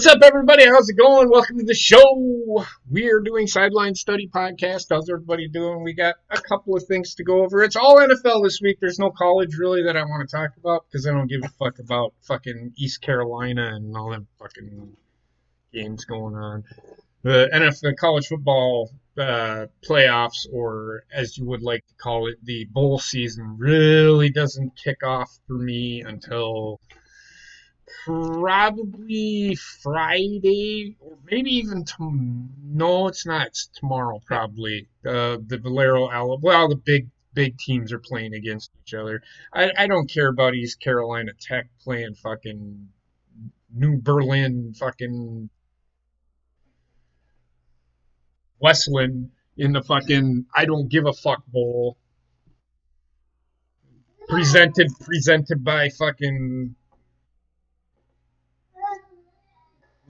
What's up, everybody? How's it going? Welcome to the show. We are doing Sideline Study Podcast. How's everybody doing? We got a couple of things to go over. It's all NFL this week. There's no college, really, that I want to talk about because I don't give a fuck about fucking East Carolina and all them fucking games going on. The NFL, college football playoffs, or as you would like to call it, the bowl season, really doesn't kick off for me until probably Friday, or maybe even no, it's not. It's tomorrow, probably. The Valero, well, the big teams are playing against each other. I don't care about East Carolina Tech playing fucking New Berlin, fucking Westland in the fucking I don't give a fuck bowl. Presented by fucking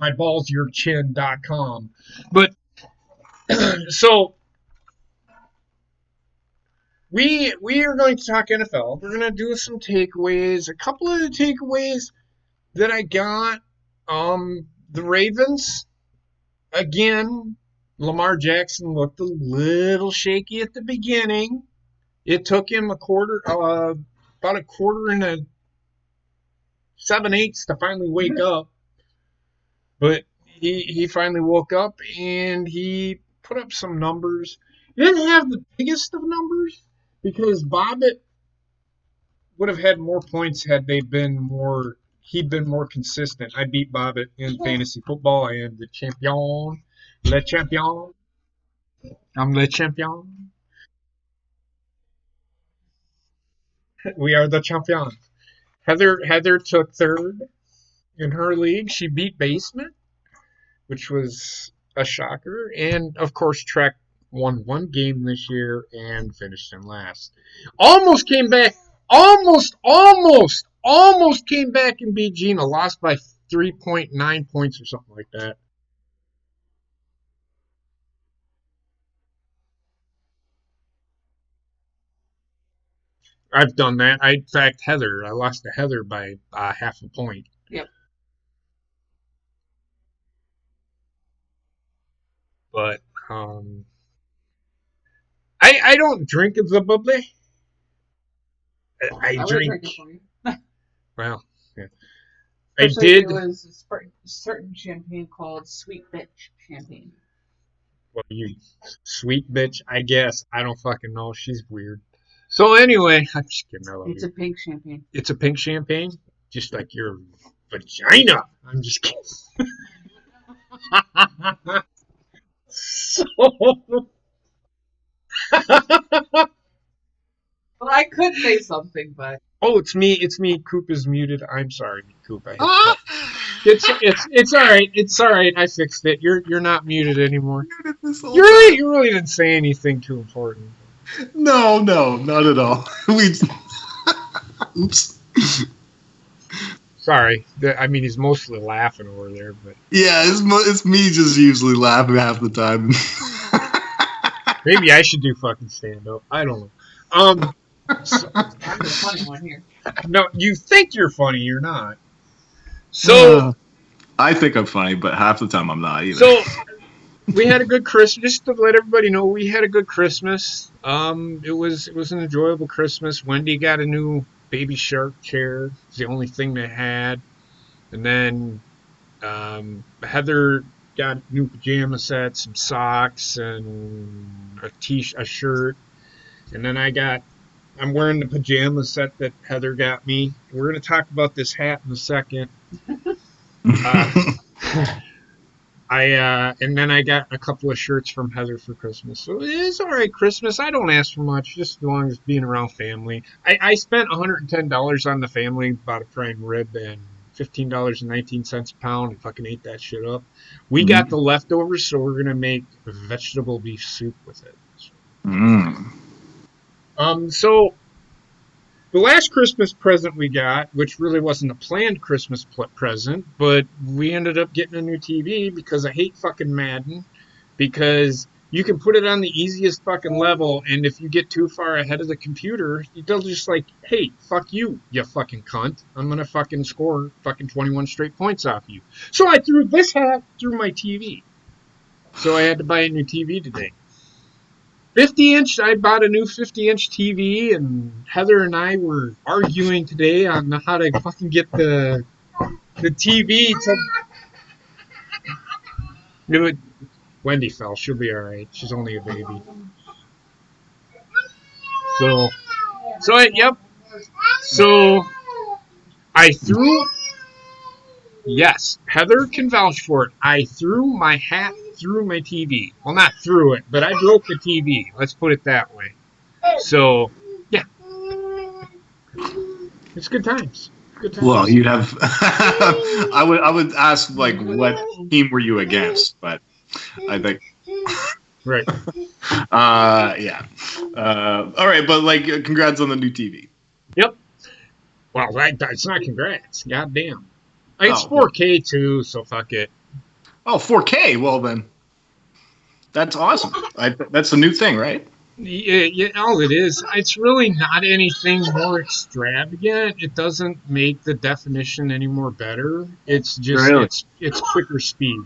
myballsyourchin.com. But so we are going to talk NFL. We're going to do some takeaways. A couple of the takeaways that I got. The Ravens, again, Lamar Jackson looked a little shaky at the beginning. It took him about a quarter and a 7/8 to finally wake up. But he finally woke up and he put up some numbers. He didn't have the biggest of numbers because Bobbitt would have had more points had he'd been more consistent. I beat Bobbitt in fantasy football. I am the champion. Le champion. I'm le champion. We are the champion. Heather took third in her league. She beat Basement, which was a shocker. And, of course, Trek won one game this year and finished in last. Almost came back. Almost came back and beat Gina. Lost by 3.9 points or something like that. I've done that. In fact, I lost to Heather by half a point. Yep. But I don't drink the bubbly. I drink. Well, yeah. I did. There was a certain champagne called Sweet Bitch champagne. Well, you sweet bitch, I guess. I don't fucking know. She's weird. So anyway, I'm just kidding. I love It's you. a pink champagne. It's a pink champagne, just like your vagina. I'm just kidding. So. Well, I could say something, but Oh, it's me. It's me. Coop is muted. I'm sorry, Coop. It's all right. It's all right. I fixed it. You're not muted anymore. You really didn't say anything too important. No, not at all. Oops. Sorry. I mean, he's mostly laughing over there, but Yeah, it's me just usually laughing half the time. maybe I should do fucking stand up. I don't know. So, I'm the funny one here. no, you think you're funny, you're not. So, I think I'm funny, but half the time I'm not either. so we had a good Christmas. Just to let everybody know, we had a good Christmas. It was an enjoyable Christmas. Wendy got a new baby shark chair. It's the only thing they had. And then Heather got new pajama sets, some socks, and a shirt. And then I'm wearing the pajama set that Heather got me. We're going to talk about this hat in a second. And then I got a couple of shirts from Heather for Christmas. So it's all right, Christmas. I don't ask for much, just as long as being around family. I spent $110 on the family, bought a prime rib and $15.19 a pound, and fucking ate that shit up. We got the leftovers, so we're going to make vegetable beef soup with it. So the last Christmas present we got, which really wasn't a planned Christmas present, but we ended up getting a new TV because I hate fucking Madden, because You can put it on the easiest fucking level, and if you get too far ahead of the computer, they'll just like, hey, fuck you, you fucking cunt. I'm gonna fucking score fucking 21 straight points off you. So I threw this hat through my TV. So I had to buy a new TV today. 50-inch, I bought a new 50-inch TV, and Heather and I were arguing today on how to fucking get the TV to... Wendy fell. She'll be all right. She's only a baby. Yep. So I threw. Yes, Heather can vouch for it. I threw my hat through my TV. Well, not through it, but I broke the TV. Let's put it that way. So, yeah, it's good times. Good times. Well, you'd have. I would ask like what team were you against, but I think. Right. Yeah. All right, but like, congrats on the new TV. Yep. Well, it's not congrats. Goddamn. It's 4K too, so fuck it. Oh, 4K. Well then, that's awesome. That's the new thing, right? Yeah, all it is. It's really not anything more extravagant. It doesn't make the definition any more better. It's just Really? it's quicker speed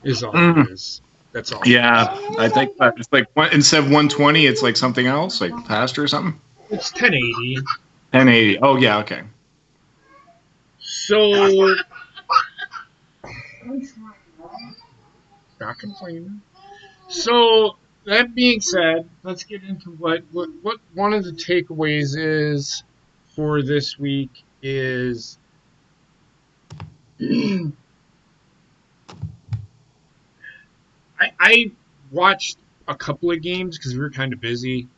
is all it is. That's all. Yeah, I think it's like instead of 120, it's like something else, like faster or something. It's 1080. 1080. Oh yeah, okay. So, not complaining. So that being said, let's get into what one of the takeaways is for this week is I watched a couple of games because we were kind of busy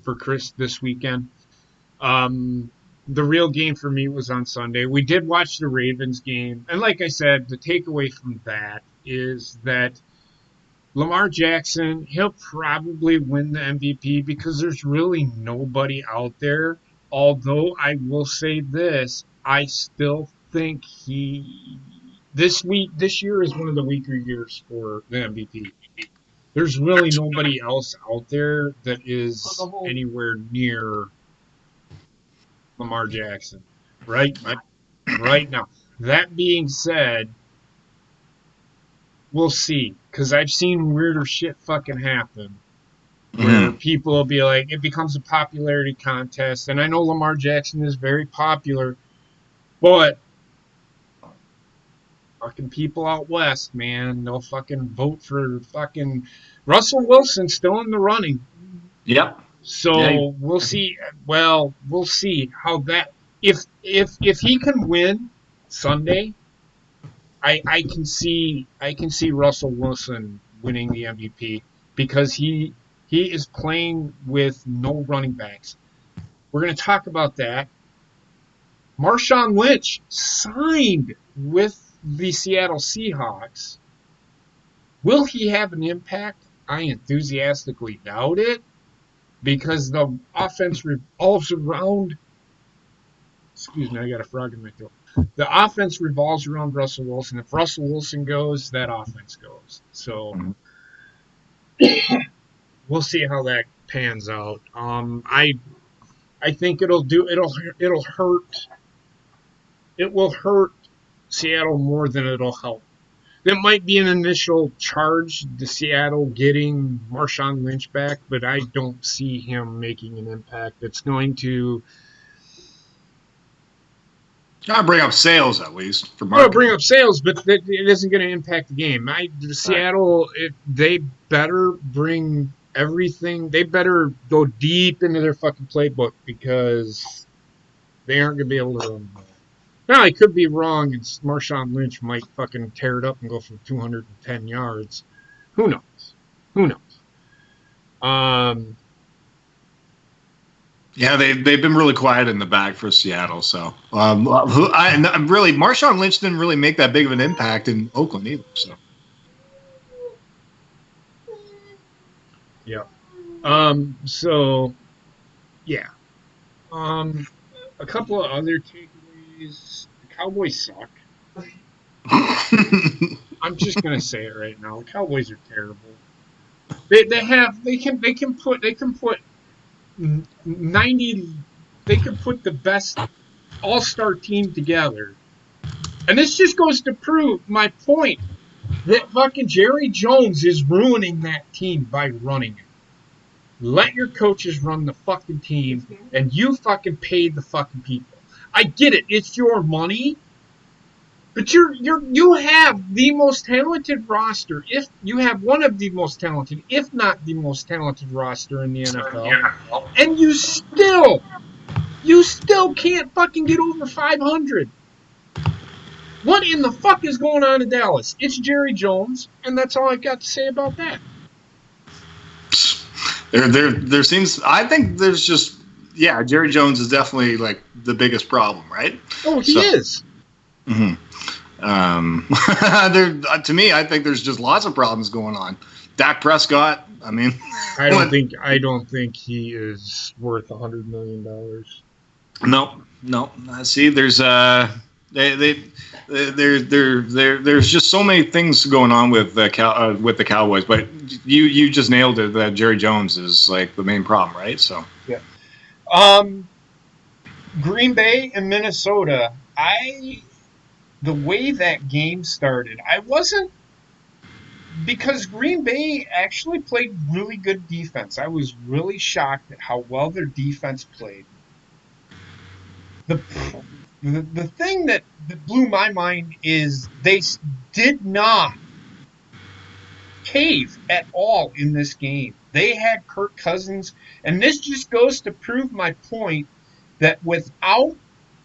for Chris this weekend. The real game for me was on Sunday. We did watch the Ravens game, and like I said, the takeaway from that is that Lamar Jackson, he'll probably win the MVP because there's really nobody out there. Although I will say this, I still think this year is one of the weaker years for the MVP. There's really nobody else out there that is anywhere near Lamar Jackson right now. That being said, we'll see, because I've seen weirder shit fucking happen where people will be like, it becomes a popularity contest, and I know Lamar Jackson is very popular, but fucking people out west, man, they'll fucking vote for fucking Russell Wilson still in the running. Yep. So we'll see. Well, we'll see how that if he can win Sunday, I can see Russell Wilson winning the MVP because he is playing with no running backs. We're going to talk about that. Marshawn Lynch signed with the Seattle Seahawks. Will he have an impact? I enthusiastically doubt it, because the offense revolves around... Excuse me, I got a frog in my throat. The offense revolves around Russell Wilson. If Russell Wilson goes, that offense goes. So we'll see how that pans out. I think it will hurt Seattle more than it'll help. There might be an initial charge to Seattle getting Marshawn Lynch back, but I don't see him making an impact that's going to... Gotta bring up sales at least for Well, marketing. bring up sales, but it isn't going to impact the game. Seattle, they better bring everything. They better go deep into their fucking playbook, because they aren't going to be able to run the ball. Now, I could be wrong, and Marshawn Lynch might fucking tear it up and go for 210 yards. Who knows? Yeah, they've been really quiet in the back for Seattle. So, really, Marshawn Lynch didn't really make that big of an impact in Oakland either. So, yeah. Yeah. A couple of other takeaways. The Cowboys suck. I'm just gonna say it right now. The Cowboys are terrible. They can put 90. They can put the best all-star team together, and this just goes to prove my point that fucking Jerry Jones is ruining that team by running it. Let your coaches run the fucking team, and you fucking pay the fucking people. I get it; it's your money, but you have the most talented roster. If you have one of the most talented, if not the most talented roster in the NFL, and you still can't fucking get over 500. What in the fuck is going on in Dallas? It's Jerry Jones, and that's all I've got to say about that. There seems. I think there's just. Yeah, Jerry Jones is definitely like the biggest problem, right? Oh, he is. Mm-hmm. To me, I think there's just lots of problems going on. Dak Prescott. I mean, I don't think he is worth $100 million. No. See, there's there's just so many things going on with the Cowboys, but you just nailed it. That Jerry Jones is like the main problem, right? So yeah. Green Bay and Minnesota. The way that game started, I wasn't, because Green Bay actually played really good defense. I was really shocked at how well their defense played. The thing that blew my mind is they did not cave at all in this game. They had Kirk Cousins, and this just goes to prove my point that without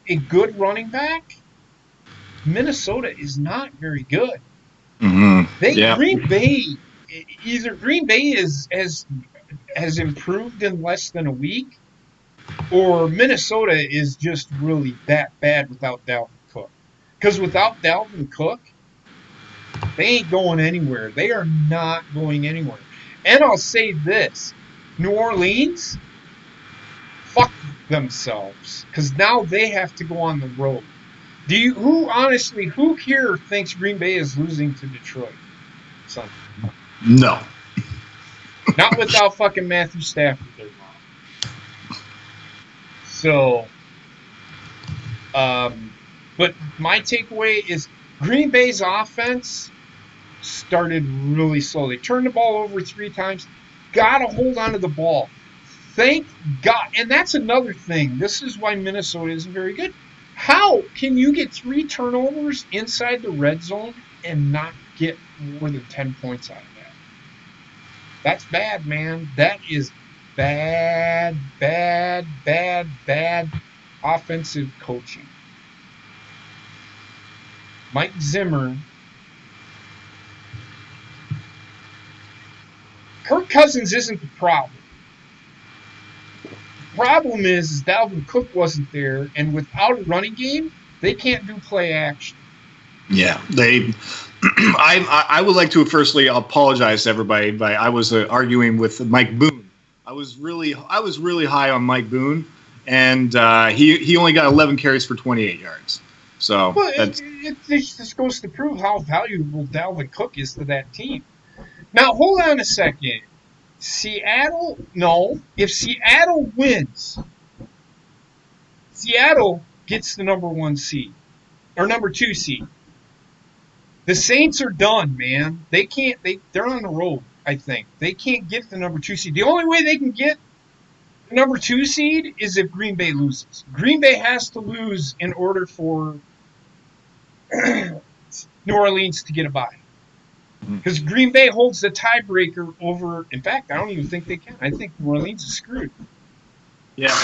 a good running back, Minnesota is not very good. Mm-hmm. Green Bay, either Green Bay has improved in less than a week, or Minnesota is just really that bad without Dalvin Cook. Because without Dalvin Cook, they ain't going anywhere. They are not going anywhere. And I'll say this, New Orleans, fuck themselves, because now they have to go on the road. Who here thinks Green Bay is losing to Detroit Sunday? No. Not without fucking Matthew Stafford there, Mom. So, but my takeaway is Green Bay's offense started really slowly. Turned the ball over 3 times. Got a hold onto the ball. Thank God. And that's another thing. This is why Minnesota isn't very good. How can you get 3 turnovers inside the red zone and not get more than 10 points out of that? That's bad, man. That is bad offensive coaching. Mike Zimmer. Kirk Cousins isn't the problem. Problem is Dalvin Cook wasn't there, and without a running game, they can't do play action. Yeah, I would like to firstly apologize to everybody, but I was arguing with Mike Boone. I was really high on Mike Boone, and he only got 11 carries for 28 yards. So it just goes to prove how valuable Dalvin Cook is to that team. Now hold on a second. If Seattle wins, Seattle gets the number 1 seed or number 2 seed. The Saints are done, man. They're on the road, I think. They can't get the number 2 seed. The only way they can get the number 2 seed is if Green Bay loses. Green Bay has to lose in order for New Orleans to get a bye. Because Green Bay holds the tiebreaker over. In fact, I don't even think they can. I think New Orleans is screwed. Yeah.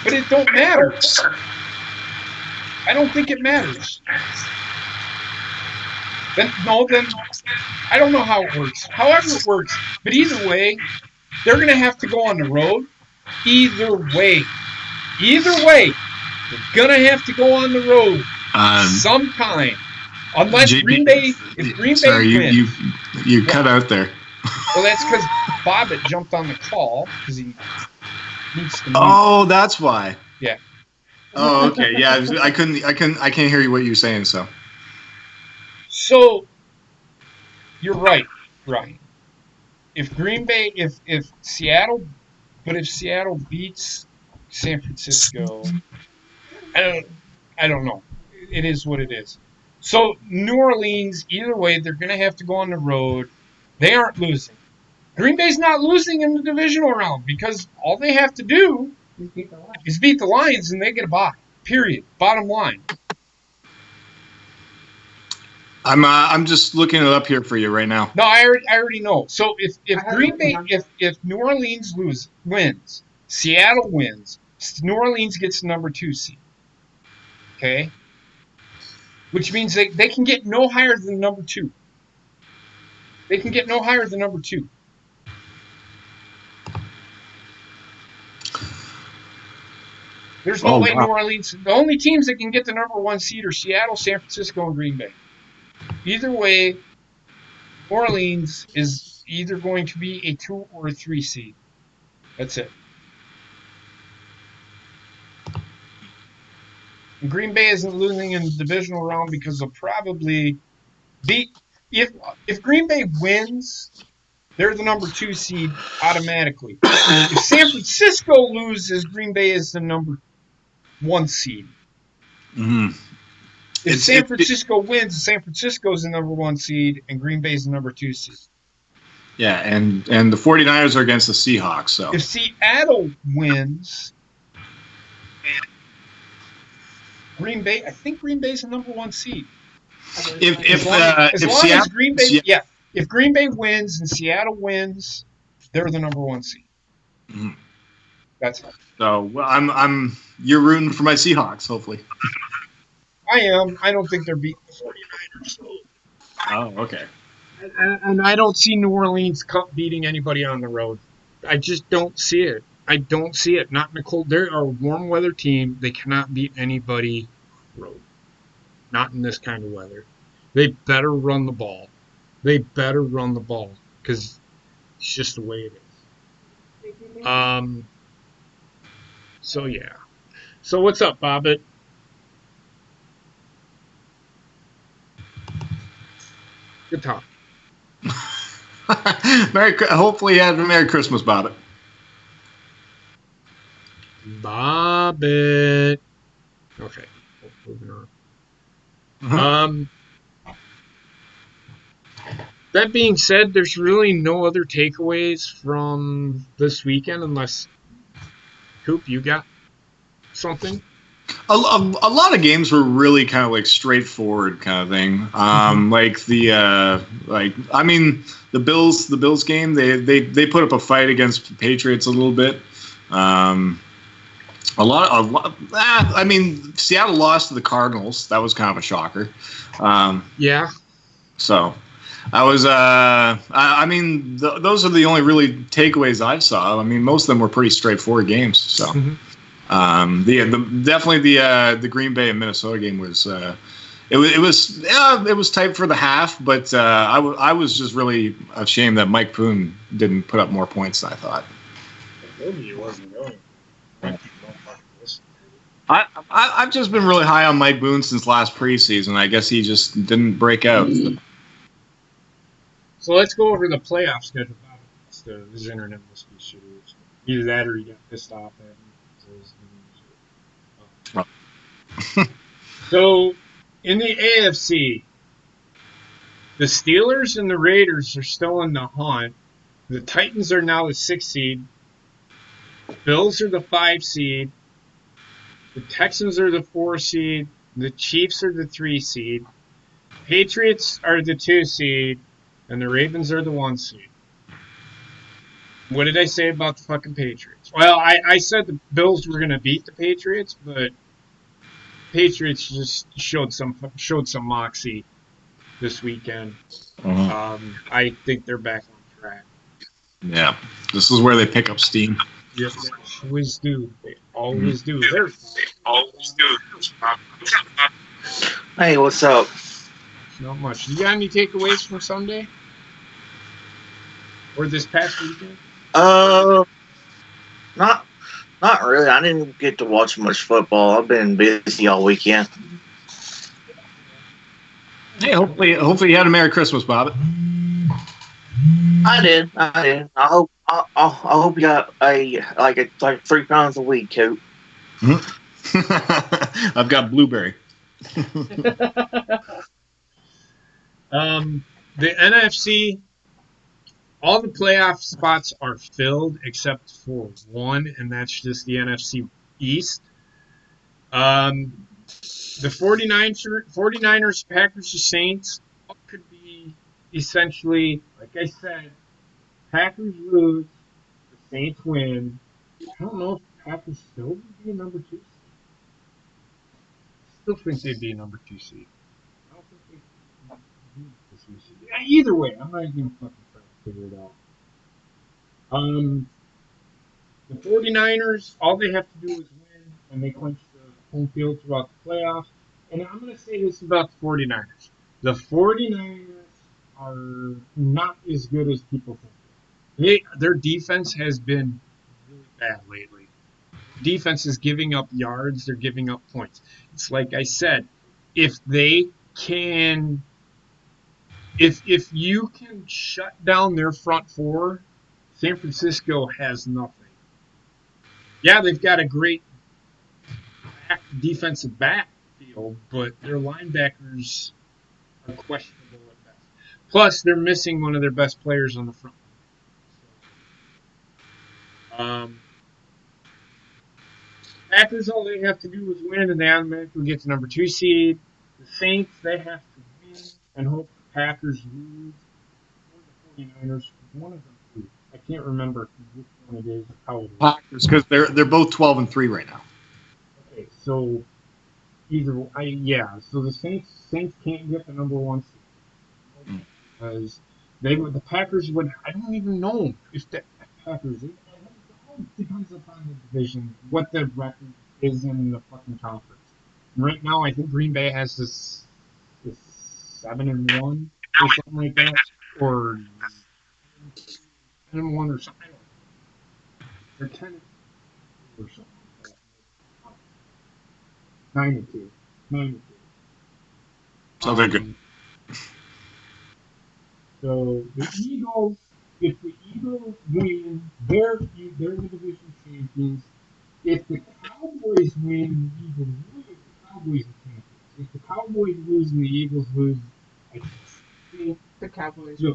But it don't matter. I don't think it matters. Then I don't know how it works. However it works. But either way, they're going to have to go on the road. Either way, they're going to have to go on the road sometime. Unless Green Bay, wins. You cut out there. Well, that's because Bobbitt jumped on the call because he needs to move. Oh, that's why. Yeah. Oh, okay. Yeah, I can't hear you what you're saying. So you're right, Ryan. if Green Bay, if Seattle, but if Seattle beats San Francisco, I don't know. It is what it is. So New Orleans, either way, they're going to have to go on the road. They aren't losing. Green Bay's not losing in the divisional round because all they have to do is beat the Lions and they get a bye. Period. Bottom line. I'm just looking it up here for you right now. No, I already know. So if Green Bay, if New Orleans wins, Seattle wins, New Orleans gets the number 2 seed. Okay, which means they can get no higher than number 2. They can get no higher than number 2. There's no way New Orleans. The only teams that can get the number 1 seed are Seattle, San Francisco, and Green Bay. Either way, New Orleans is either going to be a 2 or a 3 seed. That's it. And Green Bay isn't losing in the divisional round because they'll probably beat. If Green Bay wins, they're the number 2 seed automatically. If San Francisco loses, Green Bay is the number 1 seed. Mm-hmm. If San Francisco wins, San Francisco is the number 1 seed, and Green Bay is the number 2 seed. Yeah, and the 49ers are against the Seahawks. So if Seattle wins, Green Bay, I think Green Bay is the number 1 seed. If Green Bay wins and Seattle wins, they're the number 1 seed. Mm-hmm. That's fine. So you're rooting for my Seahawks, hopefully. I am. I don't think they're beating the 49ers. So. Oh, okay. And I don't see New Orleans beating anybody on the road. I just don't see it. I don't see it. Not in the cold. They're a warm weather team. They cannot beat anybody on the road. Not in this kind of weather. They better run the ball. They better run the ball because it's just the way it is. So yeah. So what's up, Bobbit? Good talk. Hopefully you have a Merry Christmas, Bobbit. Bobbit. Okay. Moving on. Uh-huh. That being said, there's really no other takeaways from this weekend unless, Coop, you got something? A lot of games were really kind of like straightforward kind of thing. The Bills game, they put up a fight against the Patriots a little bit. Seattle lost to the Cardinals. That was kind of a shocker. Yeah. So I was, those are the only really takeaways I saw. I mean, most of them were pretty straightforward games. So, the Green Bay and Minnesota game was, it was tight for the half, but I was just really ashamed that Mike Boone didn't put up more points than I thought. Maybe he wasn't going. I've just been really high on Mike Boone since last preseason. I guess he just didn't break out. So let's go over the playoff schedule. His internet must be shitty. Either that or he got pissed off at me. So in the AFC, the Steelers and the Raiders are still in the hunt. The Titans are now the 6th seed. Bills are the 5 seed. The Texans are the 4 seed. The Chiefs are the 3 seed. Patriots are the 2 seed. And the Ravens are the 1 seed. What did I say about the fucking Patriots? Well, I said the Bills were going to beat the Patriots, but Patriots just showed some moxie this weekend. I think they're back on track. Yeah, this is where they pick up steam. Yes, they always do. They always do. They always do. Hey, what's up? Not much. You got any takeaways from Sunday? Or this past weekend? Not really. I didn't get to watch much football. I've been busy all weekend. Hey, hopefully you had a Merry Christmas, Bob. I did. I hope. I hope you got like 3 pounds a week, Coop. I've got blueberry. The NFC, all the playoff spots are filled except for one, and that's just the NFC East. The 49ers, Packers, or Saints could be essentially, like I said, Packers lose, the Saints win. I don't know if Packers still would be a number 2 seed. I still think they'd be a number 2 seed. I don't think they'd be a 3 seed. Either way, I'm not even fucking trying to figure it out. The 49ers, all they have to do is win, and they clinch the home field throughout the playoffs. And I'm going to say this about the 49ers. The 49ers are not as good as people think. Their defense has been really bad lately. Defense is giving up yards. They're giving up points. It's like I said, if you can shut down their front four, San Francisco has nothing. Yeah, they've got a great defensive backfield, but their linebackers are questionable at best. Plus, they're missing one of their best players on the front line. Packers, all they have to do is win, and they automatically get to number 2 seed. The Saints, they have to win and hope the Packers lose, or the 49ers. One of them lose. I can't remember which one it is. How it is. Packers, because they're both 12-3 right now. Okay, so so the Saints can't get the number 1 seed because the Packers would. I don't even know if the Packers. It all depends upon the division, what the record is in the fucking conference. Right now, I think Green Bay has this 7-1 or something like that, or 10-1 or something. I don't know. They're 10 or something like that. 9-2. 9-2. So they're good. So the Eagles, if the Eagles win, they're the division champions. If the Cowboys win, the Eagles lose, the Cowboys are champions. If the Cowboys lose and the Eagles lose, I think The Cowboys. the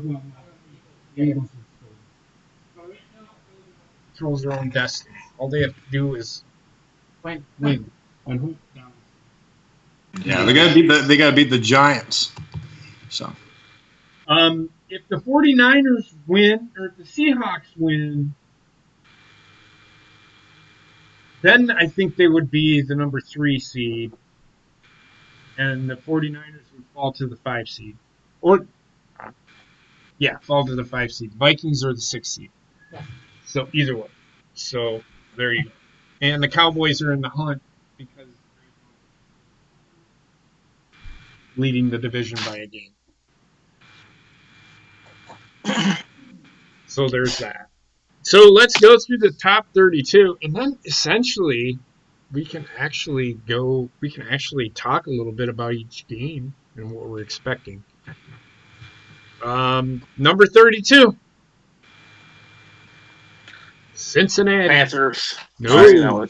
Eagles are still. So right now, controls their own destiny. All they have to do is Win. and hope down. Yeah, they gotta beat the Giants. So. If the 49ers win, or if the Seahawks win, then I think they would be the number 3 seed, and the 49ers would fall to the 5 seed. Fall to the 5 seed. Vikings are the 6 seed. Yeah. So either way. So there you go. And the Cowboys are in the hunt because leading the division by a game. So there's that. So let's go through the top 32, and then essentially we can actually talk a little bit about each game and what we're expecting. Number 32, Cincinnati. Panthers. No,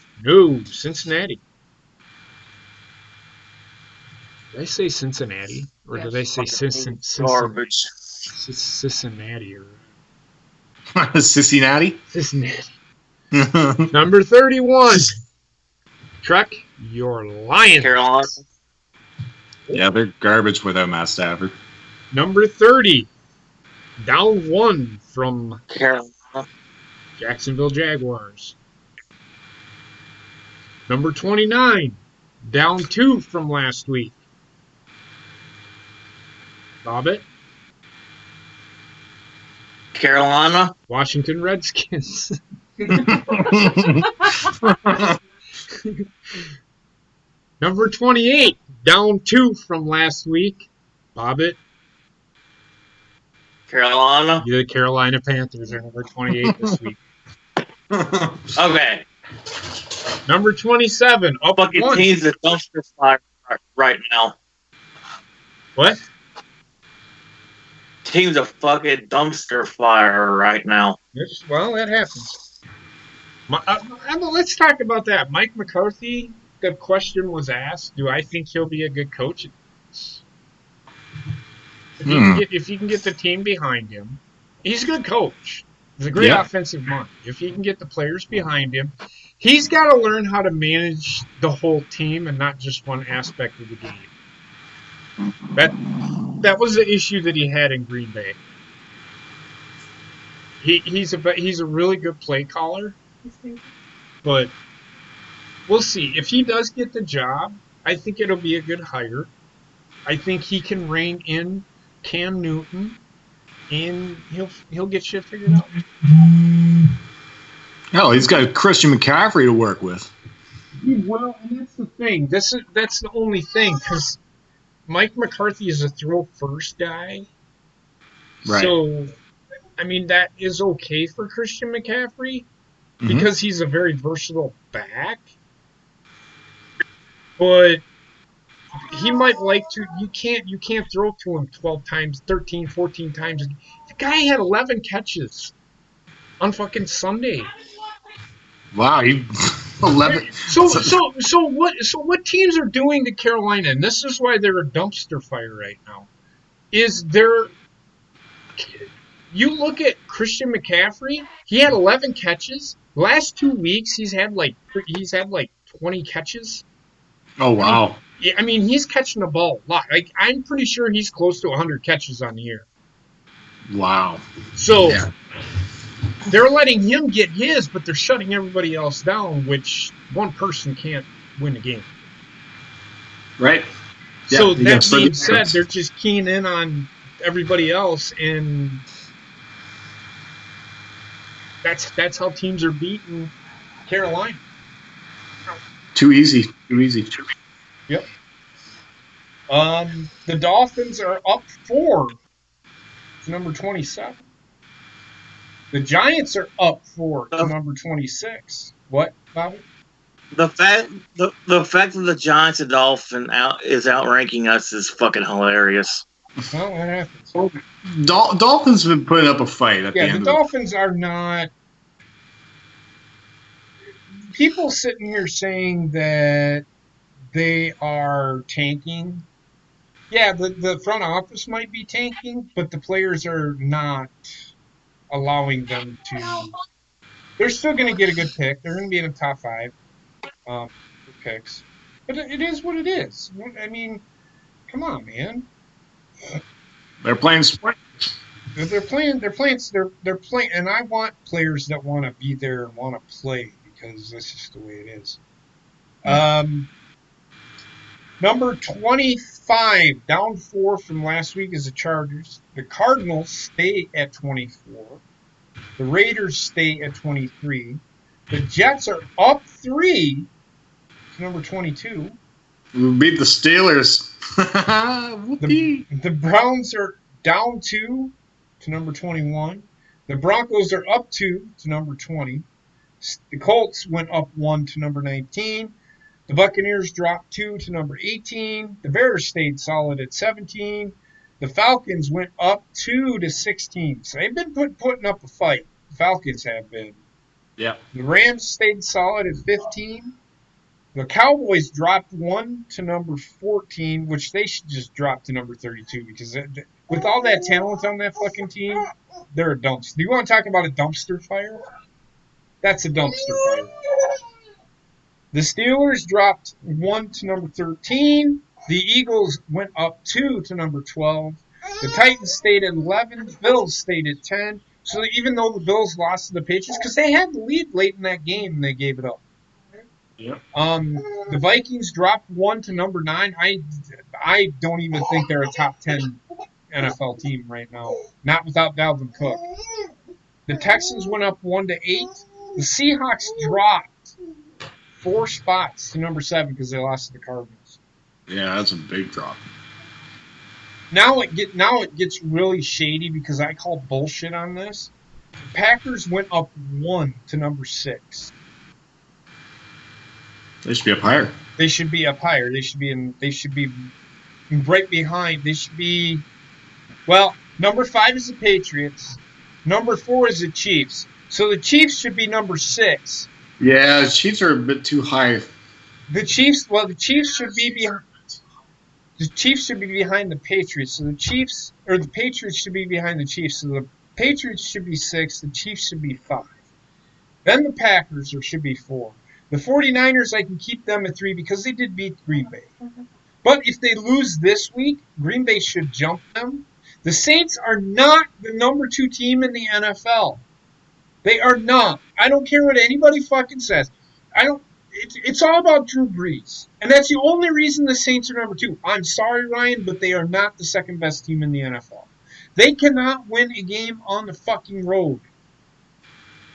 Cincinnati. Did I say Cincinnati, or did I say Cincinnati? Garbage. Cincinnati or Cincinnati. Cincinnati. Number 31, Trek, your Lions. Carolina. Yeah, they're garbage without Matt Stafford. Number 30, down 1 from Carolina. Jacksonville Jaguars. Number 29, down 2 from last week. Bobbit. Carolina. Washington Redskins. Number 28, down 2 from last week. Bobbit. Carolina. The Carolina Panthers are number 28 this week. Okay. Number 27, up Fucking 1. team's a dumpster fire right now. What? team's a fucking dumpster fire right now. Well, that happens. Let's talk about that. Mike McCarthy, the question was asked, do I think he'll be a good coach? If he can get the team behind him, he's a good coach. He's a great offensive mind. If he can get the players behind him, he's got to learn how to manage the whole team and not just one aspect of the game. That was the issue that he had in Green Bay. He's a really good play caller, but we'll see. If he does get the job, I think it'll be a good hire. I think he can rein in Cam Newton, and he'll get shit figured out. Hell, he's got Christian McCaffrey to work with. Well, and that's the thing. That's the only thing, because Mike McCarthy is a throw-first guy. Right. So, I mean, that is okay for Christian McCaffrey because he's a very versatile back. But he might like to. You can't throw to him 12 times, 13, 14 times. The guy had 11 catches on fucking Sunday. Wow, he 11. So what teams are doing to Carolina, and this is why they're a dumpster fire right now, is you look at Christian McCaffrey, he had 11 catches. Last 2 weeks he's had like 20 catches. Oh wow. I mean, he's catching the ball a lot. Like, I'm pretty sure he's close to 100 catches on the year. Wow. So they're letting him get his, but they're shutting everybody else down, which one person can't win a game. Right. So that being said, they're just keying in on everybody else, and that's how teams are beating Carolina. Too easy. Yep. The Dolphins are up 4 to number 27. The Giants are up 4 to number 26. What, Bobby? The fact that the Giants and Dolphins is outranking us is fucking hilarious. Well, what happens? Dolphins have been putting up a fight at the end. The Dolphins are not. People sitting here saying that they are tanking. Yeah, the front office might be tanking, but the players are not allowing them to. They're still going to get a good pick. They're going to be in the top 5 for picks. But it is what it is. I mean, come on, man. They're playing spring. They're playing, and I want players that want to be there and want to play, because that's just the way it is. Number 25, down 4 from last week, is the Chargers. The Cardinals stay at 24. The Raiders stay at 23. The Jets are up 3 to number 22. We beat the Steelers. The Browns are down 2 to number 21. The Broncos are up 2 to number 20. The Colts went up 1 to number 19. The Buccaneers dropped 2 to number 18. The Bears stayed solid at 17. The Falcons went up 2 to 16. So they've been putting up a fight. The Falcons have been. Yeah. The Rams stayed solid at 15. The Cowboys dropped 1 to number 14, which they should just drop to number 32, because with all that talent on that fucking team, they're a dumpster. Do you want to talk about a dumpster fire? That's a dumpster fire. The Steelers dropped 1 to number 13. The Eagles went up 2 to number 12. The Titans stayed at 11. The Bills stayed at 10. So even though the Bills lost to the Patriots, because they had the lead late in that game, and they gave it up. Yep. The Vikings dropped 1 to number 9. I don't even think they're a top 10 NFL team right now. Not without Dalvin Cook. The Texans went up 1 to 8. The Seahawks dropped 4 spots to number 7 because they lost to the Cardinals. Yeah, that's a big drop. Now it gets really shady because I call bullshit on this. The Packers went up 1 to number 6. They should be up higher. They should be up higher. They should be right behind. They should be. Well, Number 5 is the Patriots. Number 4 is the Chiefs. So the Chiefs should be number 6. Yeah, the Chiefs are a bit too high. The Chiefs should be behind. The Chiefs should be behind the Patriots. So the Patriots should be behind the Chiefs. So the Patriots should be 6. The Chiefs should be 5. Then the Packers should be 4. The 49ers, I can keep them at 3 because they did beat Green Bay. But if they lose this week, Green Bay should jump them. The Saints are not the number 2 team in the NFL. They are not. I don't care what anybody fucking says. It's all about Drew Brees. And that's the only reason the Saints are number 2. I'm sorry, Ryan, but they are not the second best team in the NFL. They cannot win a game on the fucking road.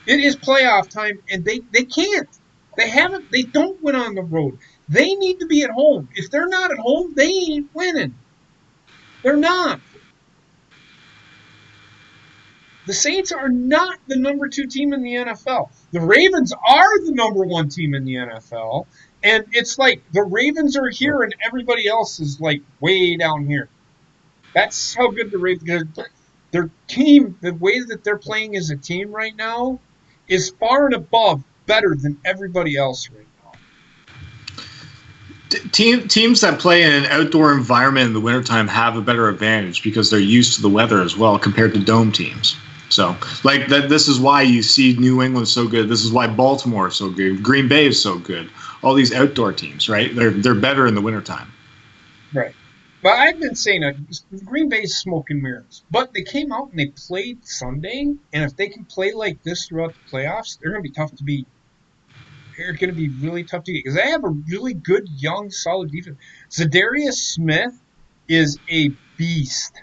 It is playoff time, and they can't. They don't win on the road. They need to be at home. If they're not at home, they ain't winning. They're not. The Saints are not the number 2 team in the NFL. The Ravens are the number 1 team in the NFL. And it's like the Ravens are here and everybody else is like way down here. That's how good the Ravens are. Their team, the way that they're playing as a team right now, is far and above better than everybody else right now. Teams that play in an outdoor environment in the wintertime have a better advantage because they're used to the weather as well compared to dome teams. So, like, this is why you see New England so good. This is why Baltimore is so good. Green Bay is so good. All these outdoor teams, right? They're better in the wintertime. Right. But I've been saying that Green Bay's smoke and mirrors. But they came out and they played Sunday, and if they can play like this throughout the playoffs, they're going to be tough to beat. They're going to be really tough to beat because they have a really good, young, solid defense. Zadarius Smith is a beast.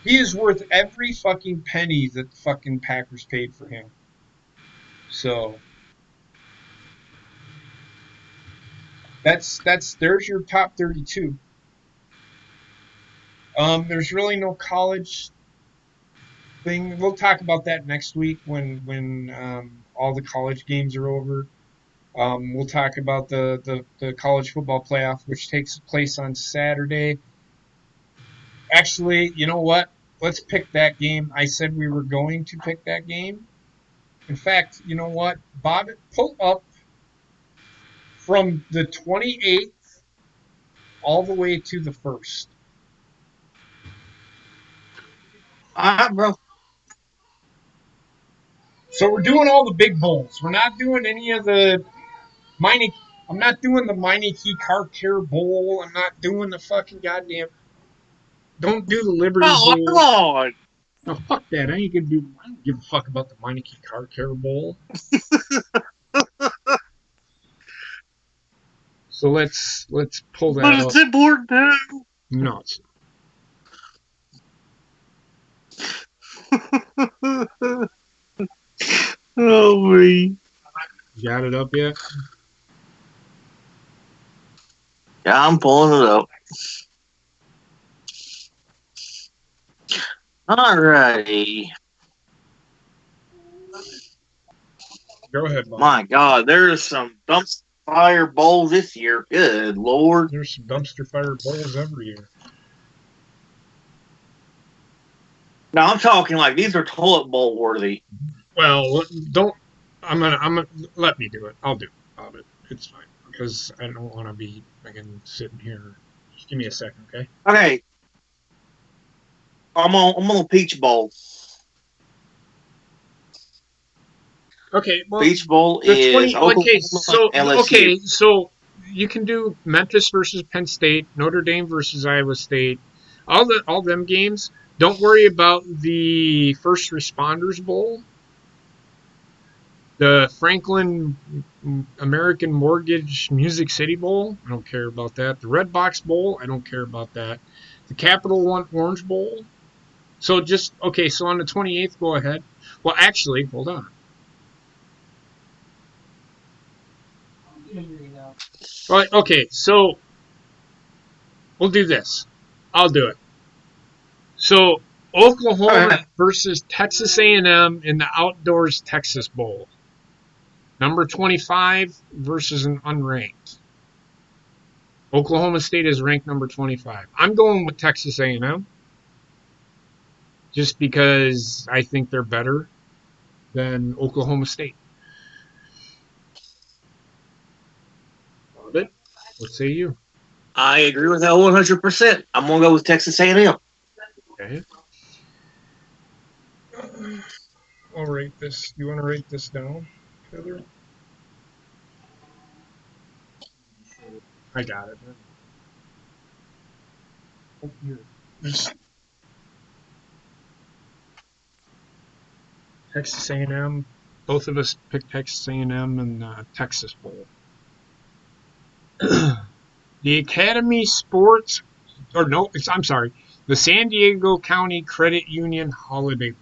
He is worth every fucking penny that the fucking Packers paid for him. So there's your top 32. There's really no college thing. We'll talk about that next week when all the college games are over. We'll talk about the college football playoff, which takes place on Saturday. Actually, you know what? Let's pick that game. I said we were going to pick that game. In fact, you know what? Bob, pull up from the 28th all the way to the 1st. All right, bro. So we're doing all the big bowls. We're not doing any of the Meineke. I'm not doing the Meineke Car Care Bowl. I'm not doing the fucking goddamn. Don't do the Liberty Oh, Bowl. come on. No, fuck that. I don't give a fuck about the Meineke Car Care Bowl. So let's pull that But up. it's important too. No, it's Oh, me. got it up yet? Yeah, I'm pulling it up. Alrighty. Go ahead, Bob. My God, there's some dumpster fire bowls this year. Good Lord. There's some dumpster fire bowls every year. Now I'm talking like these are toilet bowl worthy. Well, don't. I'm gonna let me do it. I'll do it, Bob. It's fine because I don't want to be again sitting here. Just give me a second, okay? Okay. I'm on a peach bowl. Okay, well, Peach bowl the is 20. Oklahoma, Okay, LSU. so you can do Memphis versus Penn State, Notre Dame versus Iowa State, all them games. Don't worry about the First Responders Bowl, the Franklin American Mortgage Music City Bowl. I don't care about that. The Red Box Bowl. I don't care about that. The Capital One Orange Bowl. So just okay. So on the 28th, go ahead. Well, actually, hold on. Right, okay, so we'll do this. I'll do it. So Oklahoma versus Texas A&M in the Outdoors Texas Bowl. Number 25 versus an unranked. Oklahoma State is ranked number 25. I'm going with Texas A&M. just because I think they're better than Oklahoma State. But what say you? I agree with that 100%. I'm gonna go with Texas A&M. Okay. I'll rate this. You want to rate this down, Heather? I got it. Oh, here. Texas A&M. Both of us picked Texas A&M and Texas Bowl. The Academy Sports, or no, I'm sorry, the San Diego County Credit Union Holiday Bowl.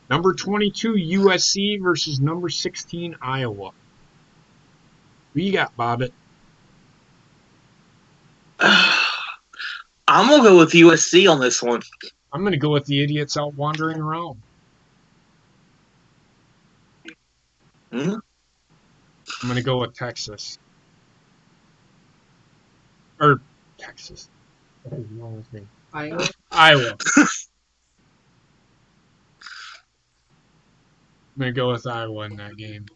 Number 22 USC versus number 16 Iowa. Who you got, Bobbitt? I'm gonna go with USC on this one. I'm going to go with the idiots out wandering around. Mm-hmm. I'm going to go with Texas. Or Texas. What is wrong with me? Iowa. Iowa. I'm going to go with Iowa in that game.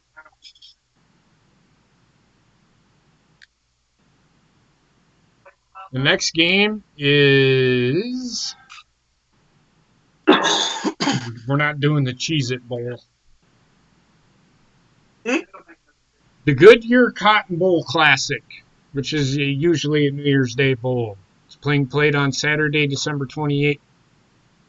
The next game is... We're not doing the Cheez-It Bowl. The Goodyear Cotton Bowl Classic, which is usually a New Year's Day bowl. It's played on Saturday, December 28th.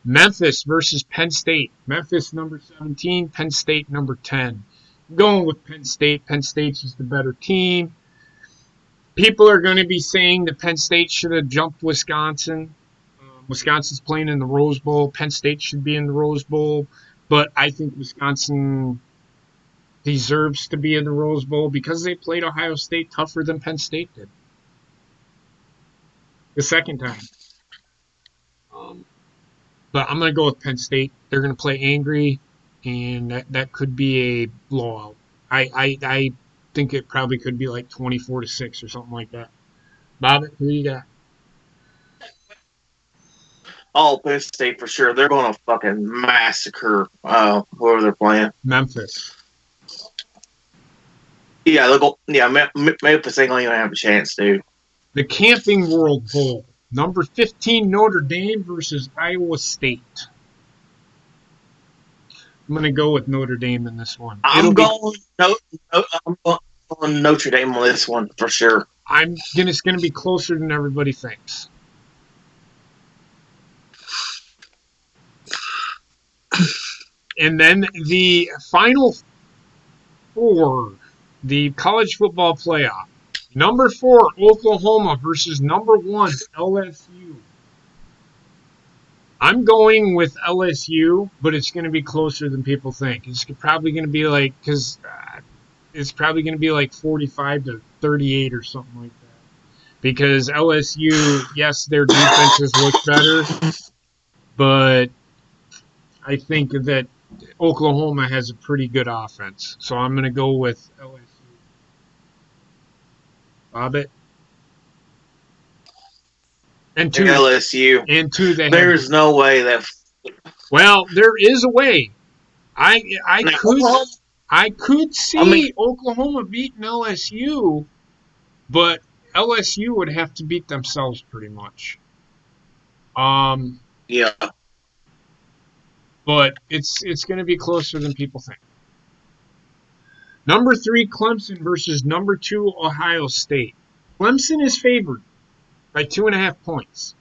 Memphis versus Penn State. Memphis number 17, Penn State number 10. I'm going with Penn State. Penn State's just the better team. People are going to be saying that Penn State should have jumped Wisconsin. Wisconsin's playing in the Rose Bowl. Penn State should be in the Rose Bowl. But I think Wisconsin deserves to be in the Rose Bowl because they played Ohio State tougher than Penn State did. The second time. But I'm going to go with Penn State. They're going to play angry, and that could be a blowout. I think it probably could be like 24-6 or something like that. Bobbitt, who you got? Oh, Penn State for sure. They're going to fucking massacre whoever they're playing. Memphis. Yeah, they'll go. Yeah, Memphis ain't going to have a chance, dude. The Camping World Bowl. Number 15 Notre Dame versus Iowa State. I'm going to go with Notre Dame in this one. I'm going Notre Dame on this one for sure. It's going to be closer than everybody thinks. And then the final four, the college football playoff. Number 4, Oklahoma versus number 1, LSU. I'm going with LSU, but it's going to be closer than people think. It's probably going to be like, it's probably going to be like 45-38 or something like that. Because LSU, yes, their defenses look better, but I think that Oklahoma has a pretty good offense. So I'm going to go with LSU. Bobbitt? And two, LSU. And two, there's no way that. Well, there is a way. I could see Oklahoma beating LSU, but LSU would have to beat themselves pretty much. Yeah. But it's going to be closer than people think. Number 3, Clemson versus number 2, Ohio State. Clemson is favored by 2.5 points.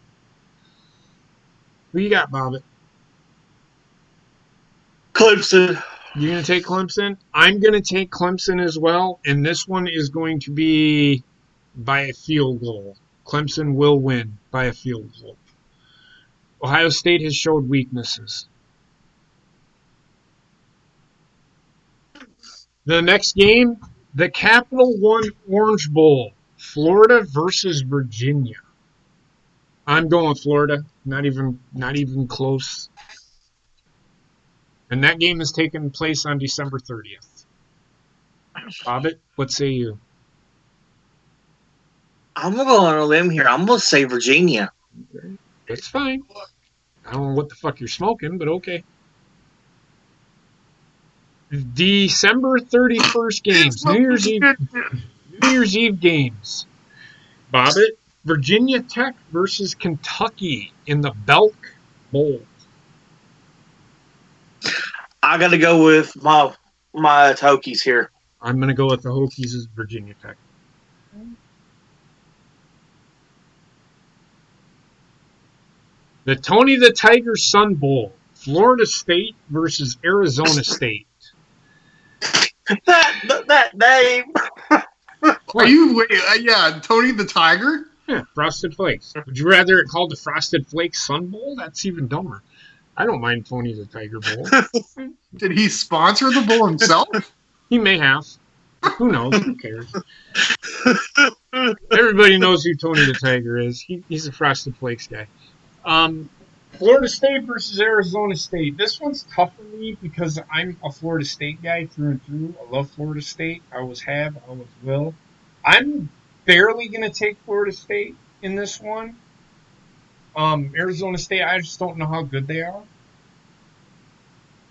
Who you got, Bobbitt? Clemson. You're going to take Clemson? I'm going to take Clemson as well, and this one is going to be by a field goal. Clemson will win by a field goal. Ohio State has showed weaknesses. The next game, the Capital One Orange Bowl, Florida versus Virginia. I'm going with Florida. Not even close. And that game is taking place on December 30th. Bobbitt, what say you? I'm going to go on a limb here. I'm going to say Virginia. Okay. That's fine. I don't know what the fuck you're smoking, but okay. December 31st games, New Year's Eve games. Bobbitt, Virginia Tech versus Kentucky in the Belk Bowl. I got to go with my Hokies here. I'm going to go with the Hokies as Virginia Tech. The Tony the Tiger Sun Bowl, Florida State versus Arizona State. That name. Are you? Yeah, Tony the Tiger. Yeah, Frosted Flakes. Would you rather it called the Frosted Flakes Sun Bowl? That's even dumber. I don't mind Tony the Tiger Bowl. Did he sponsor the bowl himself? He may have. Who knows? Who cares? Everybody knows who Tony the Tiger is. He's a Frosted Flakes guy. Florida State versus Arizona State. This one's tough for me because I'm a Florida State guy through and through. I love Florida State. I always have. I always will. I'm barely going to take Florida State in this one. Arizona State, I just don't know how good they are.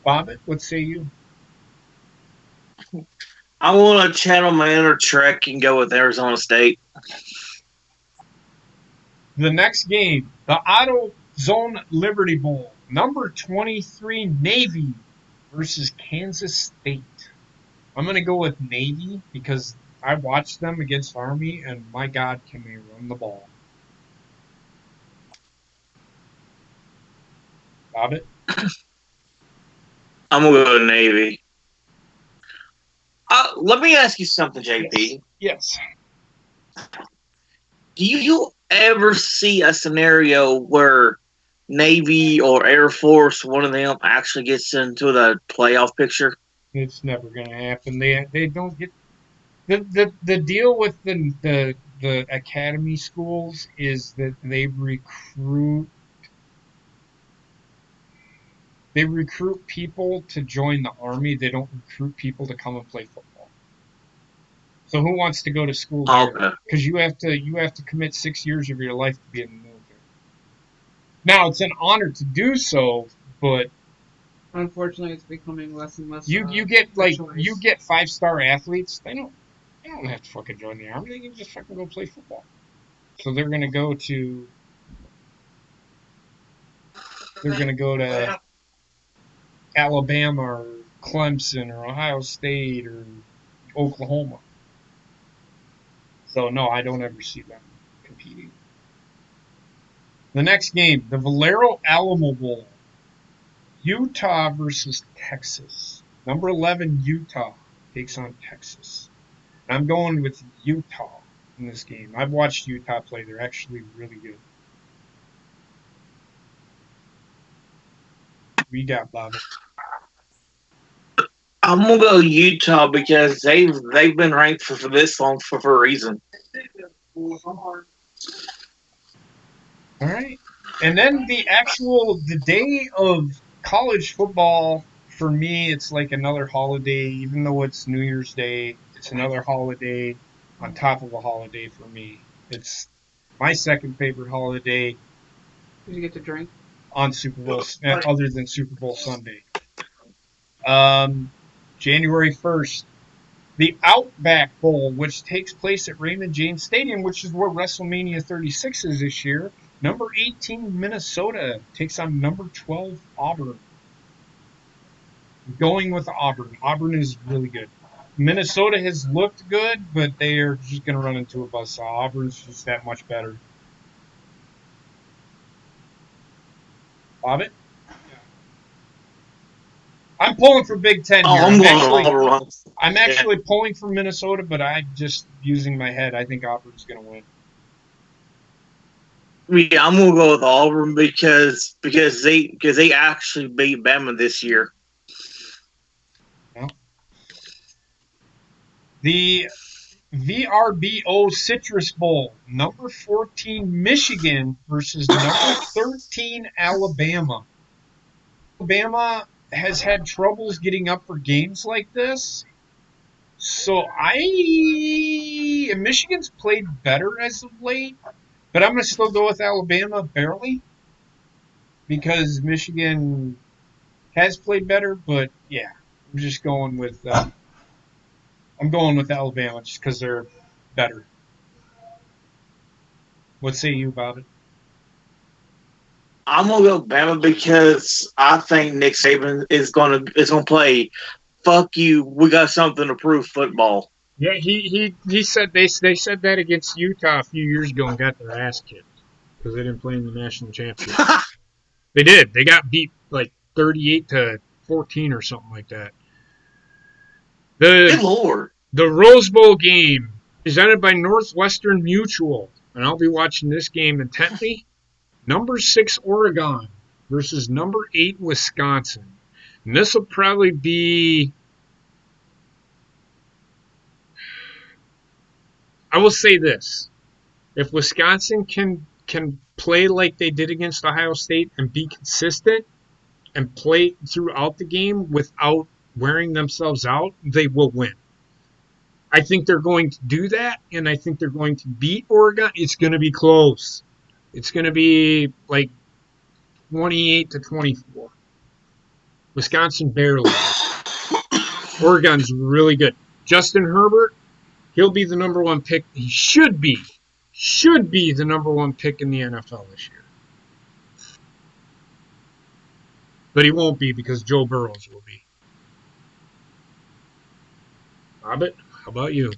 Bobbitt, what say you? I want to channel my inner Trek and go with Arizona State. The next game, the AutoZone Liberty Bowl, number 23 Navy versus Kansas State. I'm going to go with Navy because I watched them against Army, and my God, can they run the ball. Bobbitt? I'm going to go with Navy. Let me ask you something, JP. Yes. Do you ever see a scenario where Navy or Air Force, one of them, actually gets into the playoff picture? It's never going to happen. They don't get the deal with the academy schools is that they recruit people to join the Army. They don't recruit people to come and play football. So who wants to go to school there? Because you have to commit 6 years of your life to be in the military. Now it's an honor to do so, but unfortunately, it's becoming less and less. You get 5-star athletes. They don't have to fucking join the Army. They can just fucking go play football. So they're gonna go to Alabama or Clemson or Ohio State or Oklahoma. So no, I don't ever see them competing. The next game, the Valero Alamo Bowl, Utah versus Texas. Number 11 Utah takes on Texas. I'm going with Utah in this game. I've watched Utah play. They're actually really good. We got Bobby. I'm gonna go Utah because they've been ranked for this long for a reason. All right, and then the day of college football for me, it's like another holiday. Even though it's New Year's Day, it's another holiday on top of a holiday for me. It's my second favorite holiday. Did you get to drink on Super Bowl other than Super Bowl Sunday? January 1st, the Outback Bowl, which takes place at Raymond James Stadium, which is where WrestleMania 36 is this year. Number 18, Minnesota, takes on number 12, Auburn. Going with Auburn. Auburn is really good. Minnesota has looked good, but they are just going to run into a buzzsaw. Auburn's just that much better. Bobbitt? I'm pulling for Big Ten here. I'm actually pulling for Minnesota, but I'm just using my head. I think Auburn's going to win. Yeah, I'm gonna go with Auburn because they actually beat Bama this year. Yeah. The VRBO Citrus Bowl, number 14 Michigan versus number 13 Alabama. Alabama has had troubles getting up for games like this. So Michigan's played better as of late, but I'm going to still go with Alabama barely. because Michigan has played better, but yeah, I'm just going with I'm going with Alabama just because they're better. What say you about it? I'm gonna go Bama because I think Nick Saban is gonna play. Fuck you. We got something to prove. Football. Yeah, he said they said that against Utah a few years ago and got their ass kicked because they didn't play in the national championship. They did. They got beat like 38-14 or something like that. Good The lord. the Rose Bowl game presented by Northwestern Mutual, and I'll be watching this game intently. Number 6 Oregon versus number 8 Wisconsin. And this will probably be, I will say this. If Wisconsin can play like they did against Ohio State and be consistent and play throughout the game without wearing themselves out, they will win. I think they're going to do that, and I think they're going to beat Oregon. It's going to be close. It's going to be like 28-24. Wisconsin barely. Oregon's really good. Justin Herbert, he'll be the number 1 pick. He should be the number 1 pick in the NFL this year. But he won't be because Joe Burrows will be. Hobbit, how about you?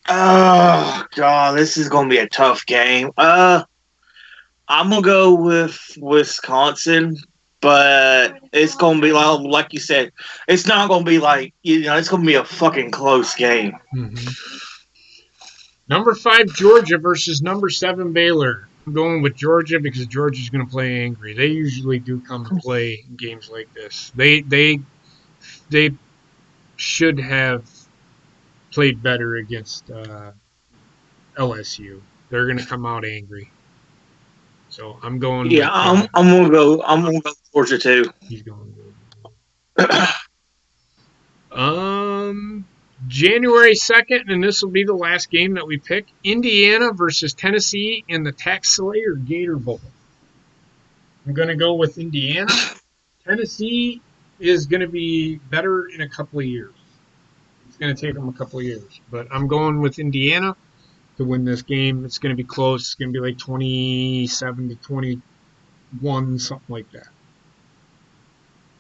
Oh god, this is gonna be a tough game. I'm gonna go with Wisconsin, but it's gonna be like you said, it's not gonna be like it's gonna be a fucking close game. Mm-hmm. Number 5 Georgia versus number 7 Baylor. I'm going with Georgia because Georgia's going to play angry. They usually do come to play in games like this. They should have played better against LSU. They're going to come out angry. So I'm going Yeah, with I'm gonna go Georgia too. he's going January 2nd, and this will be the last game that we pick. Indiana versus Tennessee in the Tax Slayer Gator Bowl. I'm going to go with Indiana. Tennessee is going to be better in a couple of years. It's going to take them a couple of years. But I'm going with Indiana to win this game. It's going to be close. It's going to be like 27-21, something like that.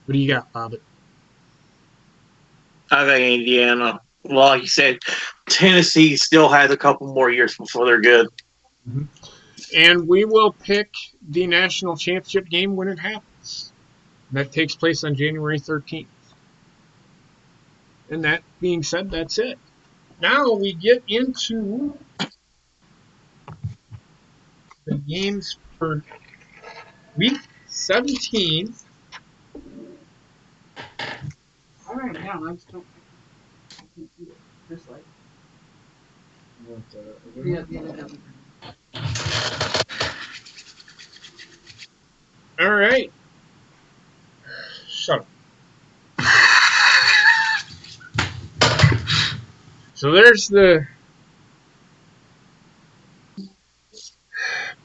What do you got, Bobbit? I think Indiana. Like you said, Tennessee still has a couple more years before they're good. Mm-hmm. And we will pick the national championship game when it happens. That takes place on January 13th. And that being said, that's it. Now we get into the games for week 17. All right, now I'm still. I can't do it. Just like. Yeah. All right. Shut up. So there's the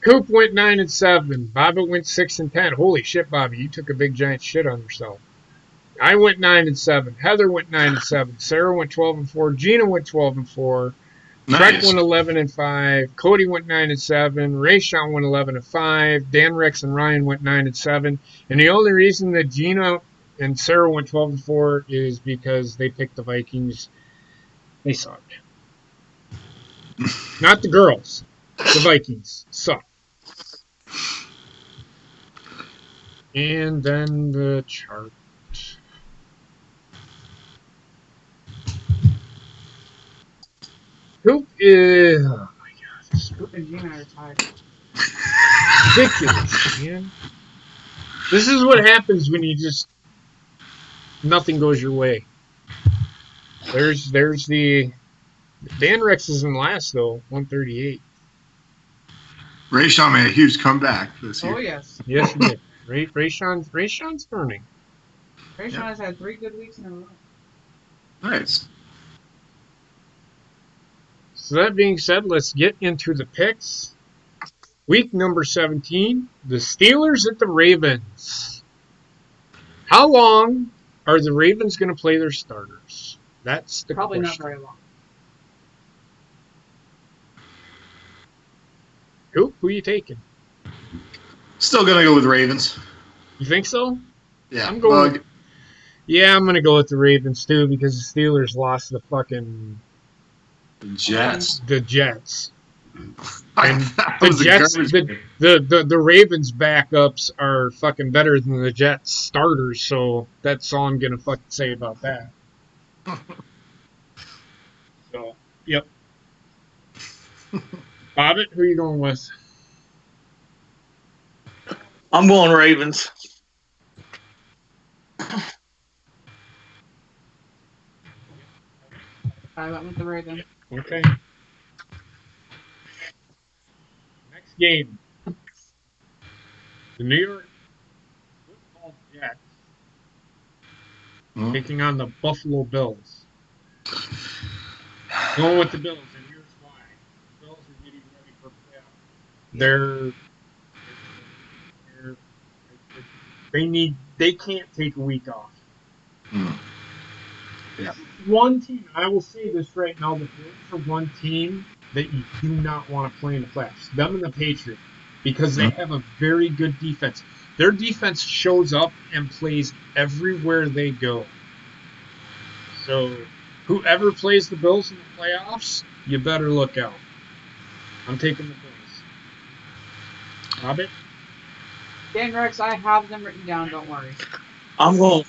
Coop went 9-7. Bobby went 6-10. Holy shit, Bobby, you took a big giant shit on yourself. I went 9-7. Heather went 9-7. Sarah went 12-4. Gina went 12-4. Nice. Trek went 11-5. Cody went 9-7. Rayshawn went 11-5. Dan Rex and Ryan went 9-7. And the only reason that Gina and Sarah went 12-4 is because they picked the Vikings. They sucked. Not the girls. The Vikings suck. And then the chart. Coop is. Oh my god. Coop and Gina are tied. Ridiculous, man. This is what happens when you just. Nothing goes your way. There's the. Dan Rex is in last, though, 138. Rayshawn made a huge comeback this year. Oh, yes. Yes, he did. Rayshawn's earning. Rayshawn has had 3 good weeks in a row. Nice. So that being said, let's get into the picks. Week number 17, the Steelers at the Ravens. How long are the Ravens going to play their starters? That's the Probably question. not very long. Who are you taking? Still gonna go with Ravens. You think so? Yeah. I'm going. Yeah, I'm going to go with the Ravens too because the Steelers lost the fucking Jets. the Jets. And The Jets, the Ravens backups are fucking better than the Jets starters, so that's all I'm gonna fucking say about that. So, yep. Bobbitt, who are you going with? I'm going Ravens. I went with the Ravens. Okay. Next game. The New York Football Jets taking on the Buffalo Bills. Going with the Bills, and here's why. The Bills are getting ready for playoffs. They can't take a week off. Yeah. One team, I will say this right now, the Bills are one team that you do not want to play in the playoffs. Them and the Patriots, because they have a very good defense. Their defense shows up and plays everywhere they go. So whoever plays the Bills in the playoffs, you better look out. I'm taking the Bills. Hobbit? Dan Rex, I have them written down. Don't worry. I'm going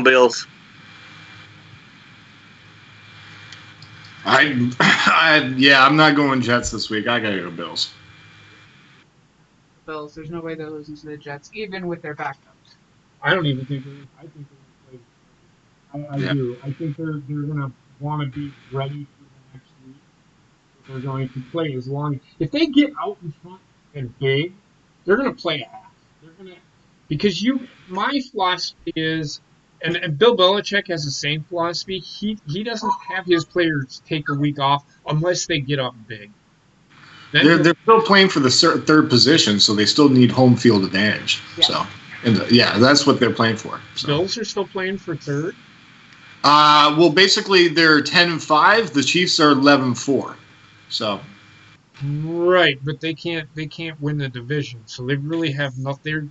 Bills. I'm not going Jets this week. I gotta go Bills. Bills. There's no way they're losing to the Jets, even with their backups. I don't even think they're. I think they're going to play. I do. I think they're going to want to be ready for the next week. They're going to play as long. If they get out in front and big, they're going to play a half. They're going to because My philosophy is, and Bill Belichick has the same philosophy. He doesn't have his players take a week off unless they get up big. They're still playing for the third position, so they still need home field advantage. Yeah. So, that's what they're playing for. So. Bills are still playing for third. Well, basically they're 10-5. The Chiefs are 11-4. So. Right, but they can't win the division, so they really have nothing. They're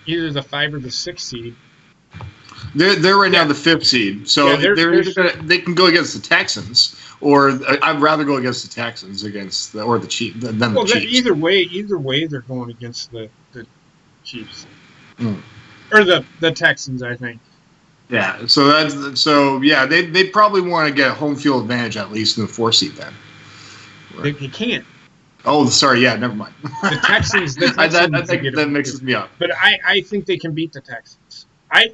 either the 5 or the 6 seed. They're right now the 5th seed, so they can go against the Texans, or I'd rather go against the Texans against the Chiefs than the Chiefs. Either way, they're going against the Chiefs or the Texans, I think. Yeah, they probably want to get a home field advantage at least in the 4 seed then. They can't. Oh, sorry. Yeah, never mind. The Texans that mixes me up. But I think they can beat the Texans. I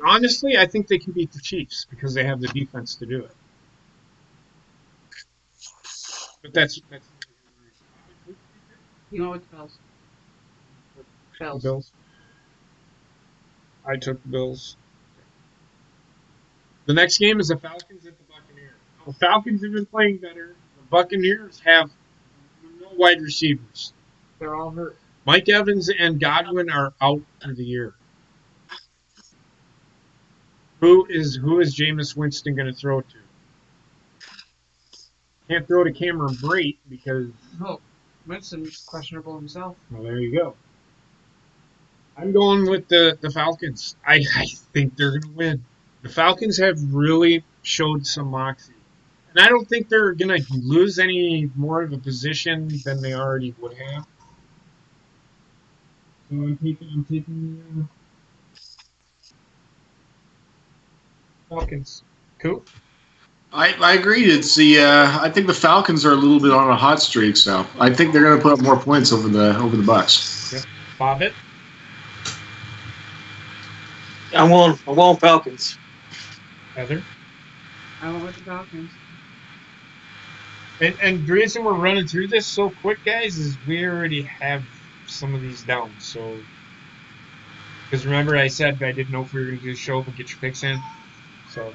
think they can beat the Chiefs because they have the defense to do it. But that's You know what, Bills? Bills. I took the Bills. The next game is the Falcons at the Buccaneers. The Falcons have been playing better. The Buccaneers have no wide receivers. They're all hurt. Mike Evans and Godwin are out for the year. Who is Jameis Winston going to throw to? Can't throw to Cameron Brate because Winston's questionable himself. Well, there you go. I'm going with the Falcons. I think they're going to win. The Falcons have really showed some moxie. And I don't think they're going to lose any more of a position than they already would have. So I'm taking Falcons. Cool. I agree. It's I think the Falcons are a little bit on a hot streak, so I think they're going to put up more points over the Bucks. Yep. Bobbitt? I'm going Falcons. Heather? I went with the Falcons. And the reason we're running through this so quick, guys, is we already have some of these down. So, because remember I said I didn't know if we were going to do a show, but get your picks in. So,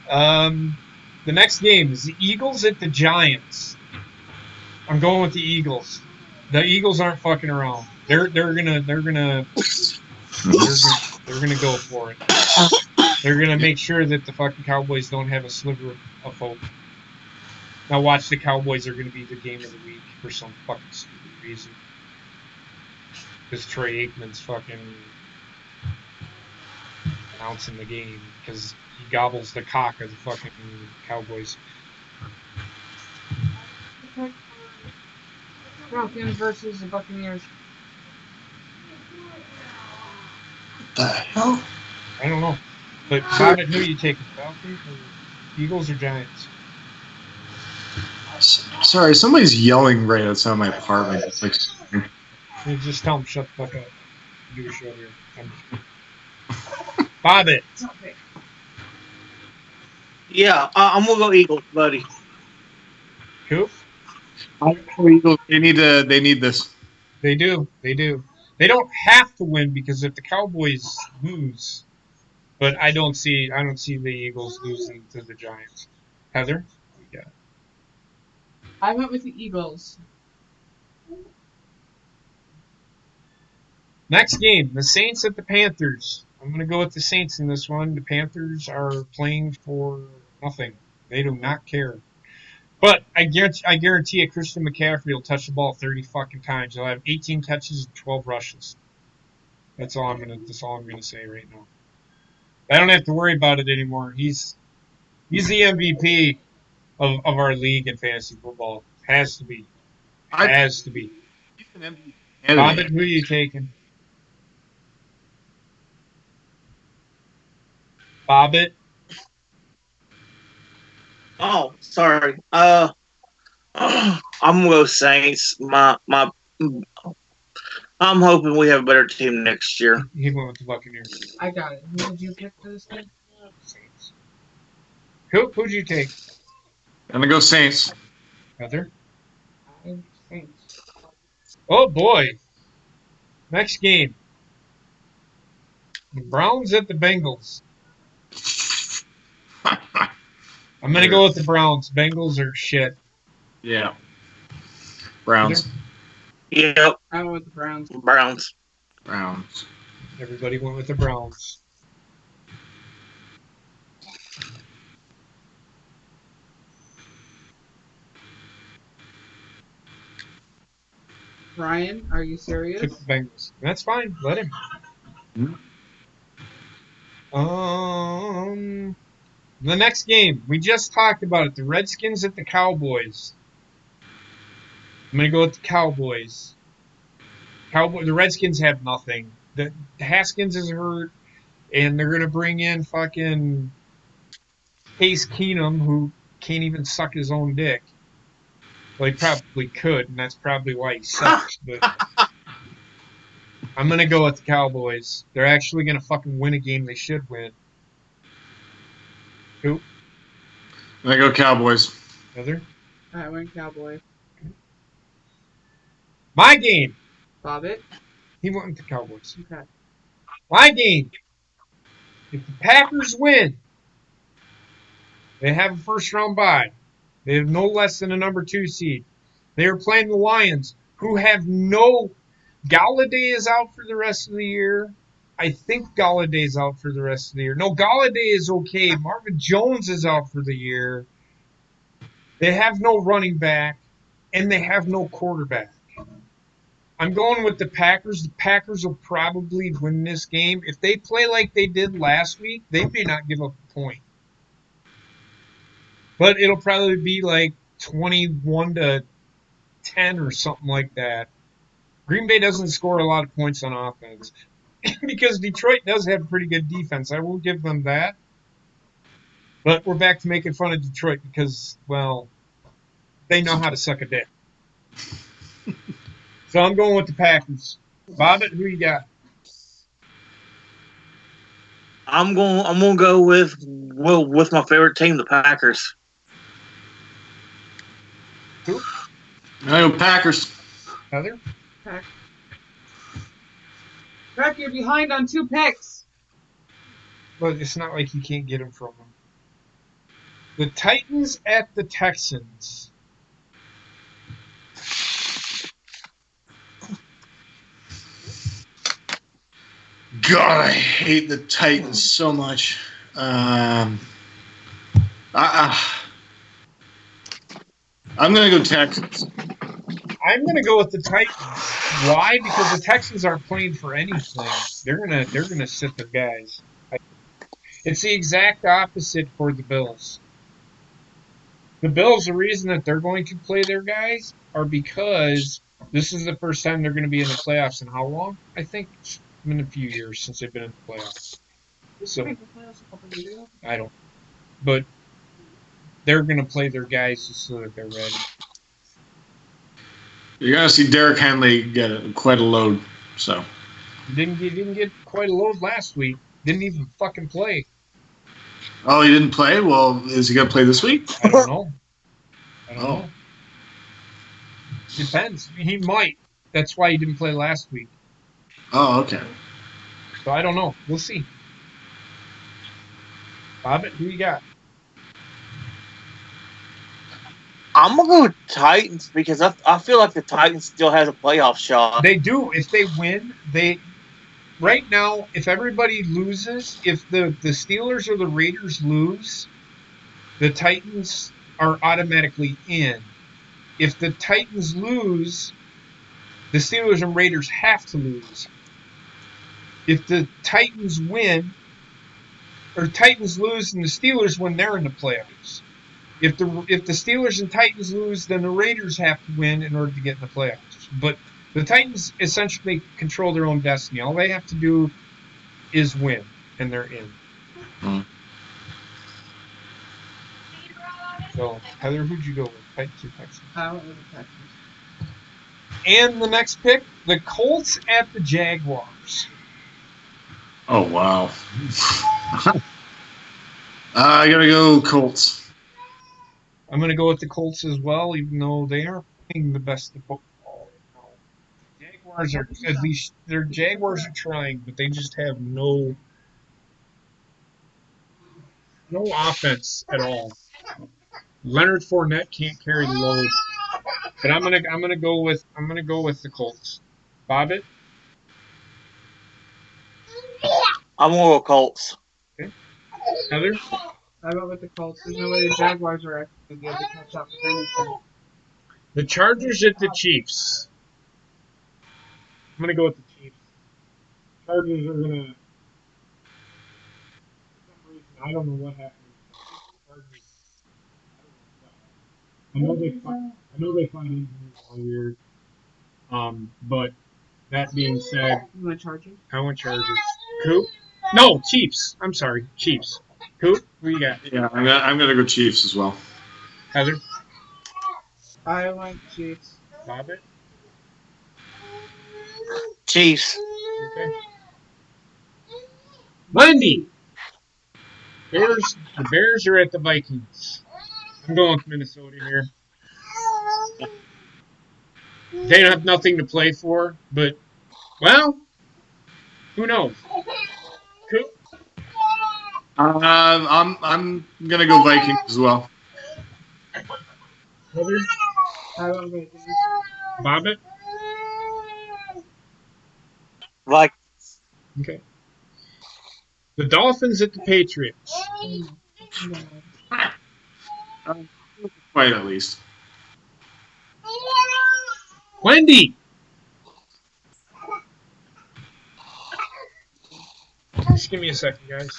the next game is the Eagles at the Giants. I'm going with the Eagles. The Eagles aren't fucking around. They're gonna go for it. They're gonna make sure that the fucking Cowboys don't have a sliver of hope. Now watch, the Cowboys are gonna be the game of the week for some fucking stupid reason. Because Troy Aikman's fucking announcing the game because he gobbles the cock of the fucking Cowboys. Falcons versus the Buccaneers. What the hell? I don't know. But Bobbitt, who are you taking? Falcons or Eagles or Giants? Sorry, somebody's yelling right outside my apartment. It's like, You just tell them shut the fuck up. Do a show here. Bobbitt. Yeah, I'm gonna go Eagles, buddy. Coop? They need this. They do. They do. They don't have to win because if the Cowboys lose, but I don't see the Eagles losing to the Giants. Heather? Yeah. I went with the Eagles. Next game, the Saints at the Panthers. I'm going to go with the Saints in this one. The Panthers are playing for nothing. They do not care. But I guarantee you, Christian McCaffrey will touch the ball 30 fucking times. He'll have 18 catches and 12 rushes. That's all I'm gonna say right now. I don't have to worry about it anymore. He's the MVP of our league in fantasy football. Has to be. Has to be. Bobbitt, who are you taking? Bobbitt? Oh, sorry. I'm gonna go Saints. I'm hoping we have a better team next year. He went with the Buccaneers. I got it. Who did you pick for this game? Saints. Who'd you take? I'm gonna go Saints. Heather? Saints. Oh boy. Next game. The Browns at the Bengals. I'm gonna go with the Browns. Bengals are shit. Yeah. Browns. Yep. I went with the Browns. Browns. Everybody went with the Browns. Ryan, are you serious? Took the Bengals. That's fine. Let him. The next game. We just talked about it. The Redskins at the Cowboys. I'm gonna go with the Cowboys. The Redskins have nothing. The Haskins is hurt, and they're gonna bring in fucking Case Keenum, who can't even suck his own dick. Well, he probably could, and that's probably why he sucks. But I'm gonna go with the Cowboys. They're actually gonna fucking win a game they should win. Who? I go Cowboys. Heather? I went Cowboy. My game. Bobbitt? He went with the Cowboys. Okay. My game. If the Packers win, they have a first round bye. They have no less than a number 2 seed. They are playing the Lions, who have no. Galladay is out for the rest of the year. I think Galladay's out for the rest of the year. No, Galladay is okay. Marvin Jones is out for the year. They have no running back, and they have no quarterback. I'm going with the Packers. The Packers will probably win this game. If they play like they did last week, they may not give up a point. But it'll probably be like 21-10 or something like that. Green Bay doesn't score a lot of points on offense because Detroit does have pretty good defense. I will give them that. But we're back to making fun of Detroit because, well, they know how to suck a dick. So I'm going with the Packers. Bobbitt, who you got? I'm gonna go with my favorite team, the Packers. Who? I go Packers. Heather? Crack, you're behind on 2 picks. But it's not like you can't get them from them. The Titans at the Texans. God, I hate the Titans so much. I'm going to go Texans. I'm going to go with the Titans. Why? Because the Texans aren't playing for anything. They're gonna sit their guys. It's the exact opposite for the Bills. The Bills, the reason that they're going to play their guys are because this is the first time they're going to be in the playoffs in how long? I think it's been a few years since they've been in the playoffs. So I don't. But they're going to play their guys just so that they're ready. You're going to see Derrick Henry get quite a load. So He didn't get quite a load last week. Didn't even fucking play. Oh, he didn't play? Well, is he going to play this week? I don't know. Know. Depends. He might. That's why he didn't play last week. Oh, okay. So I don't know. We'll see. Bobbit, who you got? I'm gonna go with Titans because I feel like the Titans still has a playoff shot. They do. If they win, right now, if everybody loses, if the Steelers or the Raiders lose, the Titans are automatically in. If the Titans lose, the Steelers and Raiders have to lose. If the Titans win, or Titans lose and the Steelers win, they're in the playoffs. If the Steelers and Titans lose, then the Raiders have to win in order to get in the playoffs. But the Titans essentially control their own destiny. All they have to do is win, and they're in. Mm. So, Heather, who'd you go with? Titans or Texans? I went with the Texans. And the next pick, the Colts at the Jaguars. Oh, wow. I got to go Colts. I'm going to go with the Colts as well, even though they aren't playing the best of football. Jaguars are, at least, their Jaguars are trying, but they just have no offense at all. Leonard Fournette can't carry the load. But I'm gonna go with the Colts. Bobbit? I'm gonna go Colts. Okay. Heather? I went with the Colts. There's no way the Jaguars are actually going to be able to catch up with anything. The Chargers at the Chiefs. I'm gonna go with the Chiefs. Chargers are gonna. For some reason, I don't know what happened. Chargers. I know they fought injuries all year. But that being said, You want Chargers? I want Chargers. Coop? No, Chiefs. I'm sorry, Chiefs. Coop, who you got? Yeah, I'm gonna go Chiefs as well. Heather? I went Chiefs. Bobbit? Chiefs. Okay. Wendy! The Bears are at the Vikings. I'm going with Minnesota here. They have nothing to play for, but, well, who knows? Coop? I'm gonna go Vikings as well. Heather? I went Vikings. Bobbit? Like Okay. The Dolphins at the Patriots. Quite at least. Wendy! Just give me a second, guys.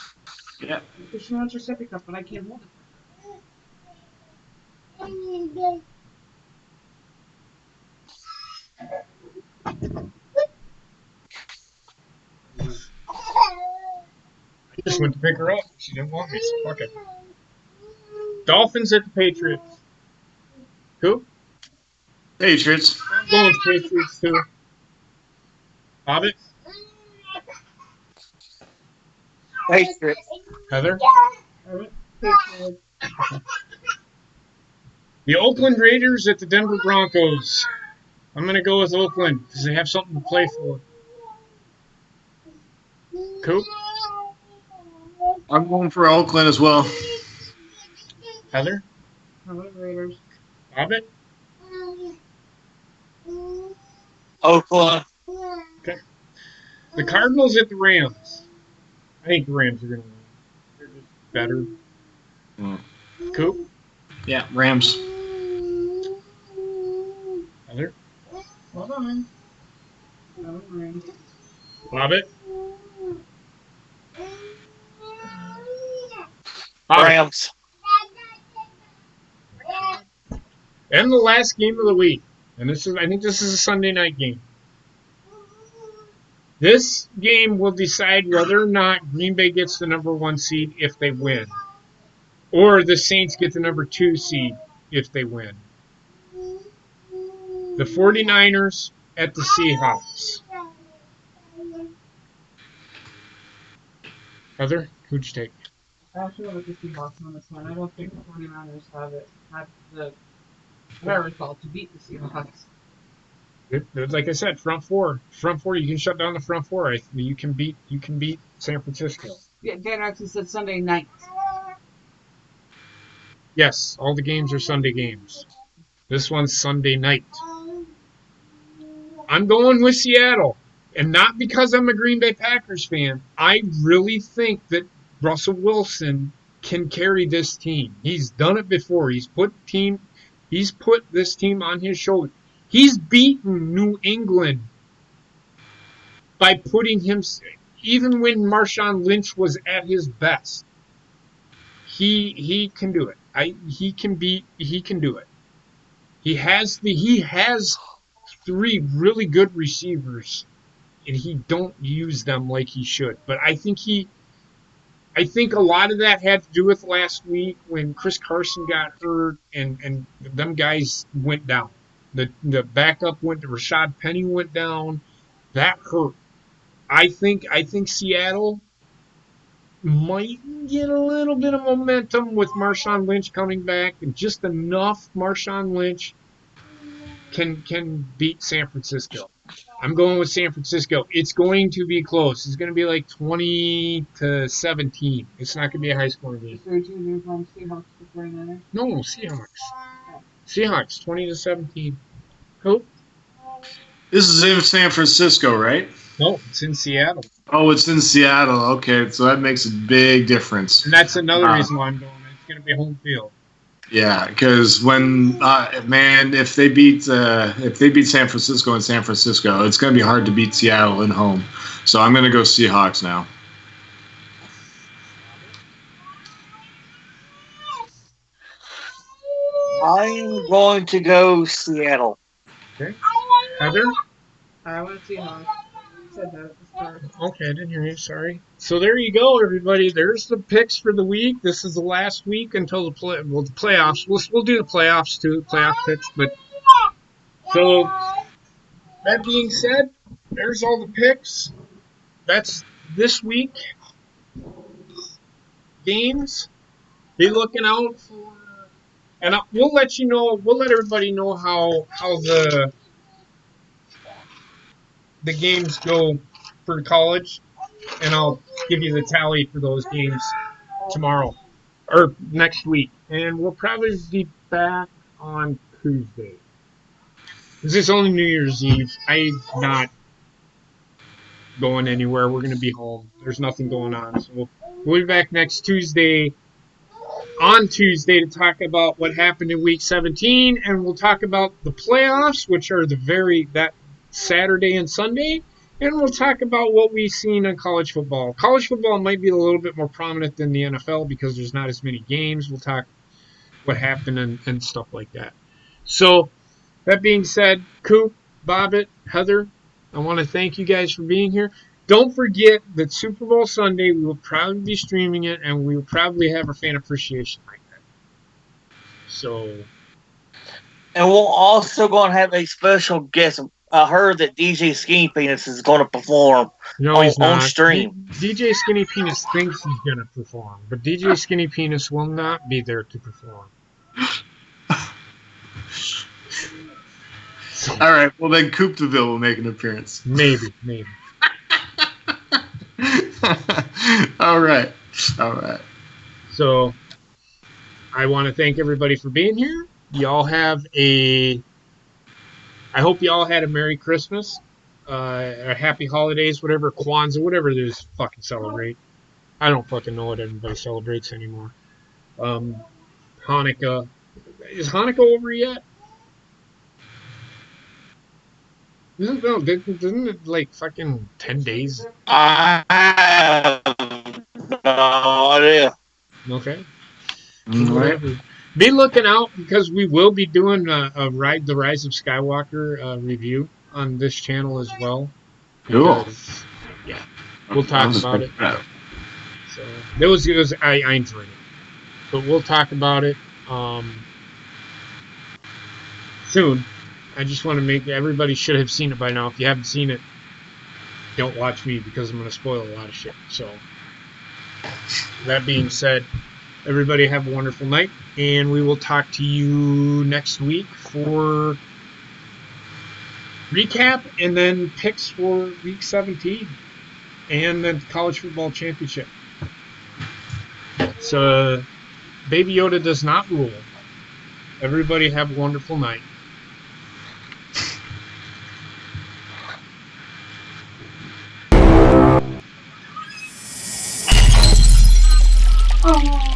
Yeah. She wants her sippy cup, but I can't hold I just went to pick her up. She didn't want me, so fuck it. Dolphins at the Patriots. Who? Patriots. I'm going with Patriots too. Hobbit? Patriots. Heather? I went Patriots. The Oakland Raiders at the Denver Broncos. I'm going to go with Oakland because they have something to play for. Coop? I'm going for Oakland as well. Heather? I went Raiders. Hobbit? Oakland. Okay. The Cardinals at the Rams. I think the Rams are going to win. They're just better. Coop? Yeah, Rams. Heather? Hold on. No, Rams. Bobbit? Bobbit. Rams. And the last game of the week. And I think this is a Sunday night game. This game will decide whether or not Green Bay gets the number 1 seed if they win. Or the Saints get the number 2 seed if they win. The 49ers at the Seahawks. Heather, who'd you take? I actually go with the Seahawks on this one. I don't think the 49ers have the wherewithal to beat the Seahawks. Like I said, front four. Front four, you can shut down the front four. You can beat San Francisco. Yeah, Dan actually said Sunday night. Yes, all the games are Sunday games. This one's Sunday night. I'm going with Seattle. And not because I'm a Green Bay Packers fan. I really think that Russell Wilson can carry this team. He's done it before. He's put this team on his shoulder. He's beaten New England by putting him, even when Marshawn Lynch was at his best. He can do it. He can do it. He has 3 really good receivers, and he don't use them like he should. But I think a lot of that had to do with last week when Chris Carson got hurt and them guys went down. The backup Rashad Penny went down. That hurt. I think Seattle might get a little bit of momentum with Marshawn Lynch coming back, and just enough Marshawn Lynch can beat San Francisco. I'm going with San Francisco. It's going to be close. It's going to be like 20-17. It's not going to be a high-scoring game. So you're from Seahawks to 49ers? No, Seahawks. Seahawks, 20-17. Who? This is in San Francisco, right? No, it's in Seattle. Oh, it's in Seattle. Okay, so that makes a big difference. And that's another reason why I'm going. It's going to be home field. Yeah, because when if they beat San Francisco in San Francisco, it's going to be hard to beat Seattle at home. So I'm going to go Seahawks now. I'm going to go Seattle. Okay. Heather? I want Seahawks. Said that at the start. Okay, I didn't hear you. Sorry. So there you go, everybody. There's the picks for the week. This is the last week until the playoffs. We'll do the playoffs too, playoff picks. But so that being said, there's all the picks. That's this week. Games. Be looking out for, and we'll let you know. We'll let everybody know how the games go for college, and I'll give you the tally for those games tomorrow or next week. And we'll probably be back on Tuesday. Because it's only New Year's Eve. I'm not going anywhere. We're going to be home. There's nothing going on. So we'll be back next Tuesday. On Tuesday to talk about what happened in Week 17, and we'll talk about the playoffs, which are that Saturday and Sunday, and we'll talk about what we've seen in college football. College football might be a little bit more prominent than the NFL because there's not as many games. We'll talk what happened and stuff like that. So, that being said, Coop, Bobbit, Heather, I want to thank you guys for being here. Don't forget that Super Bowl Sunday, we will probably be streaming it, and we will probably have our fan appreciation night. So, And we'll also going to have a special guest. I heard that DJ Skinny Penis is going to perform on stream. DJ Skinny Penis thinks he's going to perform, but DJ Skinny Penis will not be there to perform. All right, well then Coop DeVille will make an appearance. Maybe. All right. So, I want to thank everybody for being here. I hope you all had a Merry Christmas, a Happy Holidays, whatever, Kwanzaa, whatever it is, fucking celebrate. I don't fucking know what everybody celebrates anymore. Hanukkah. Is Hanukkah over yet? Isn't it like fucking 10 days? I have no idea. Okay. Mm, Whatever. Be looking out because we will be doing the Rise of Skywalker review on this channel as well. Cool. Because, yeah, we'll talk about it. Yeah. So it was I enjoyed it, but we'll talk about it soon. I just want to make everybody should have seen it by now. If you haven't seen it, don't watch me because I'm going to spoil a lot of shit. So that being said, everybody have a wonderful night, and we will talk to you next week for recap and then picks for week 17 and the college football championship. So Baby Yoda does not rule. Everybody have a wonderful night. Oh.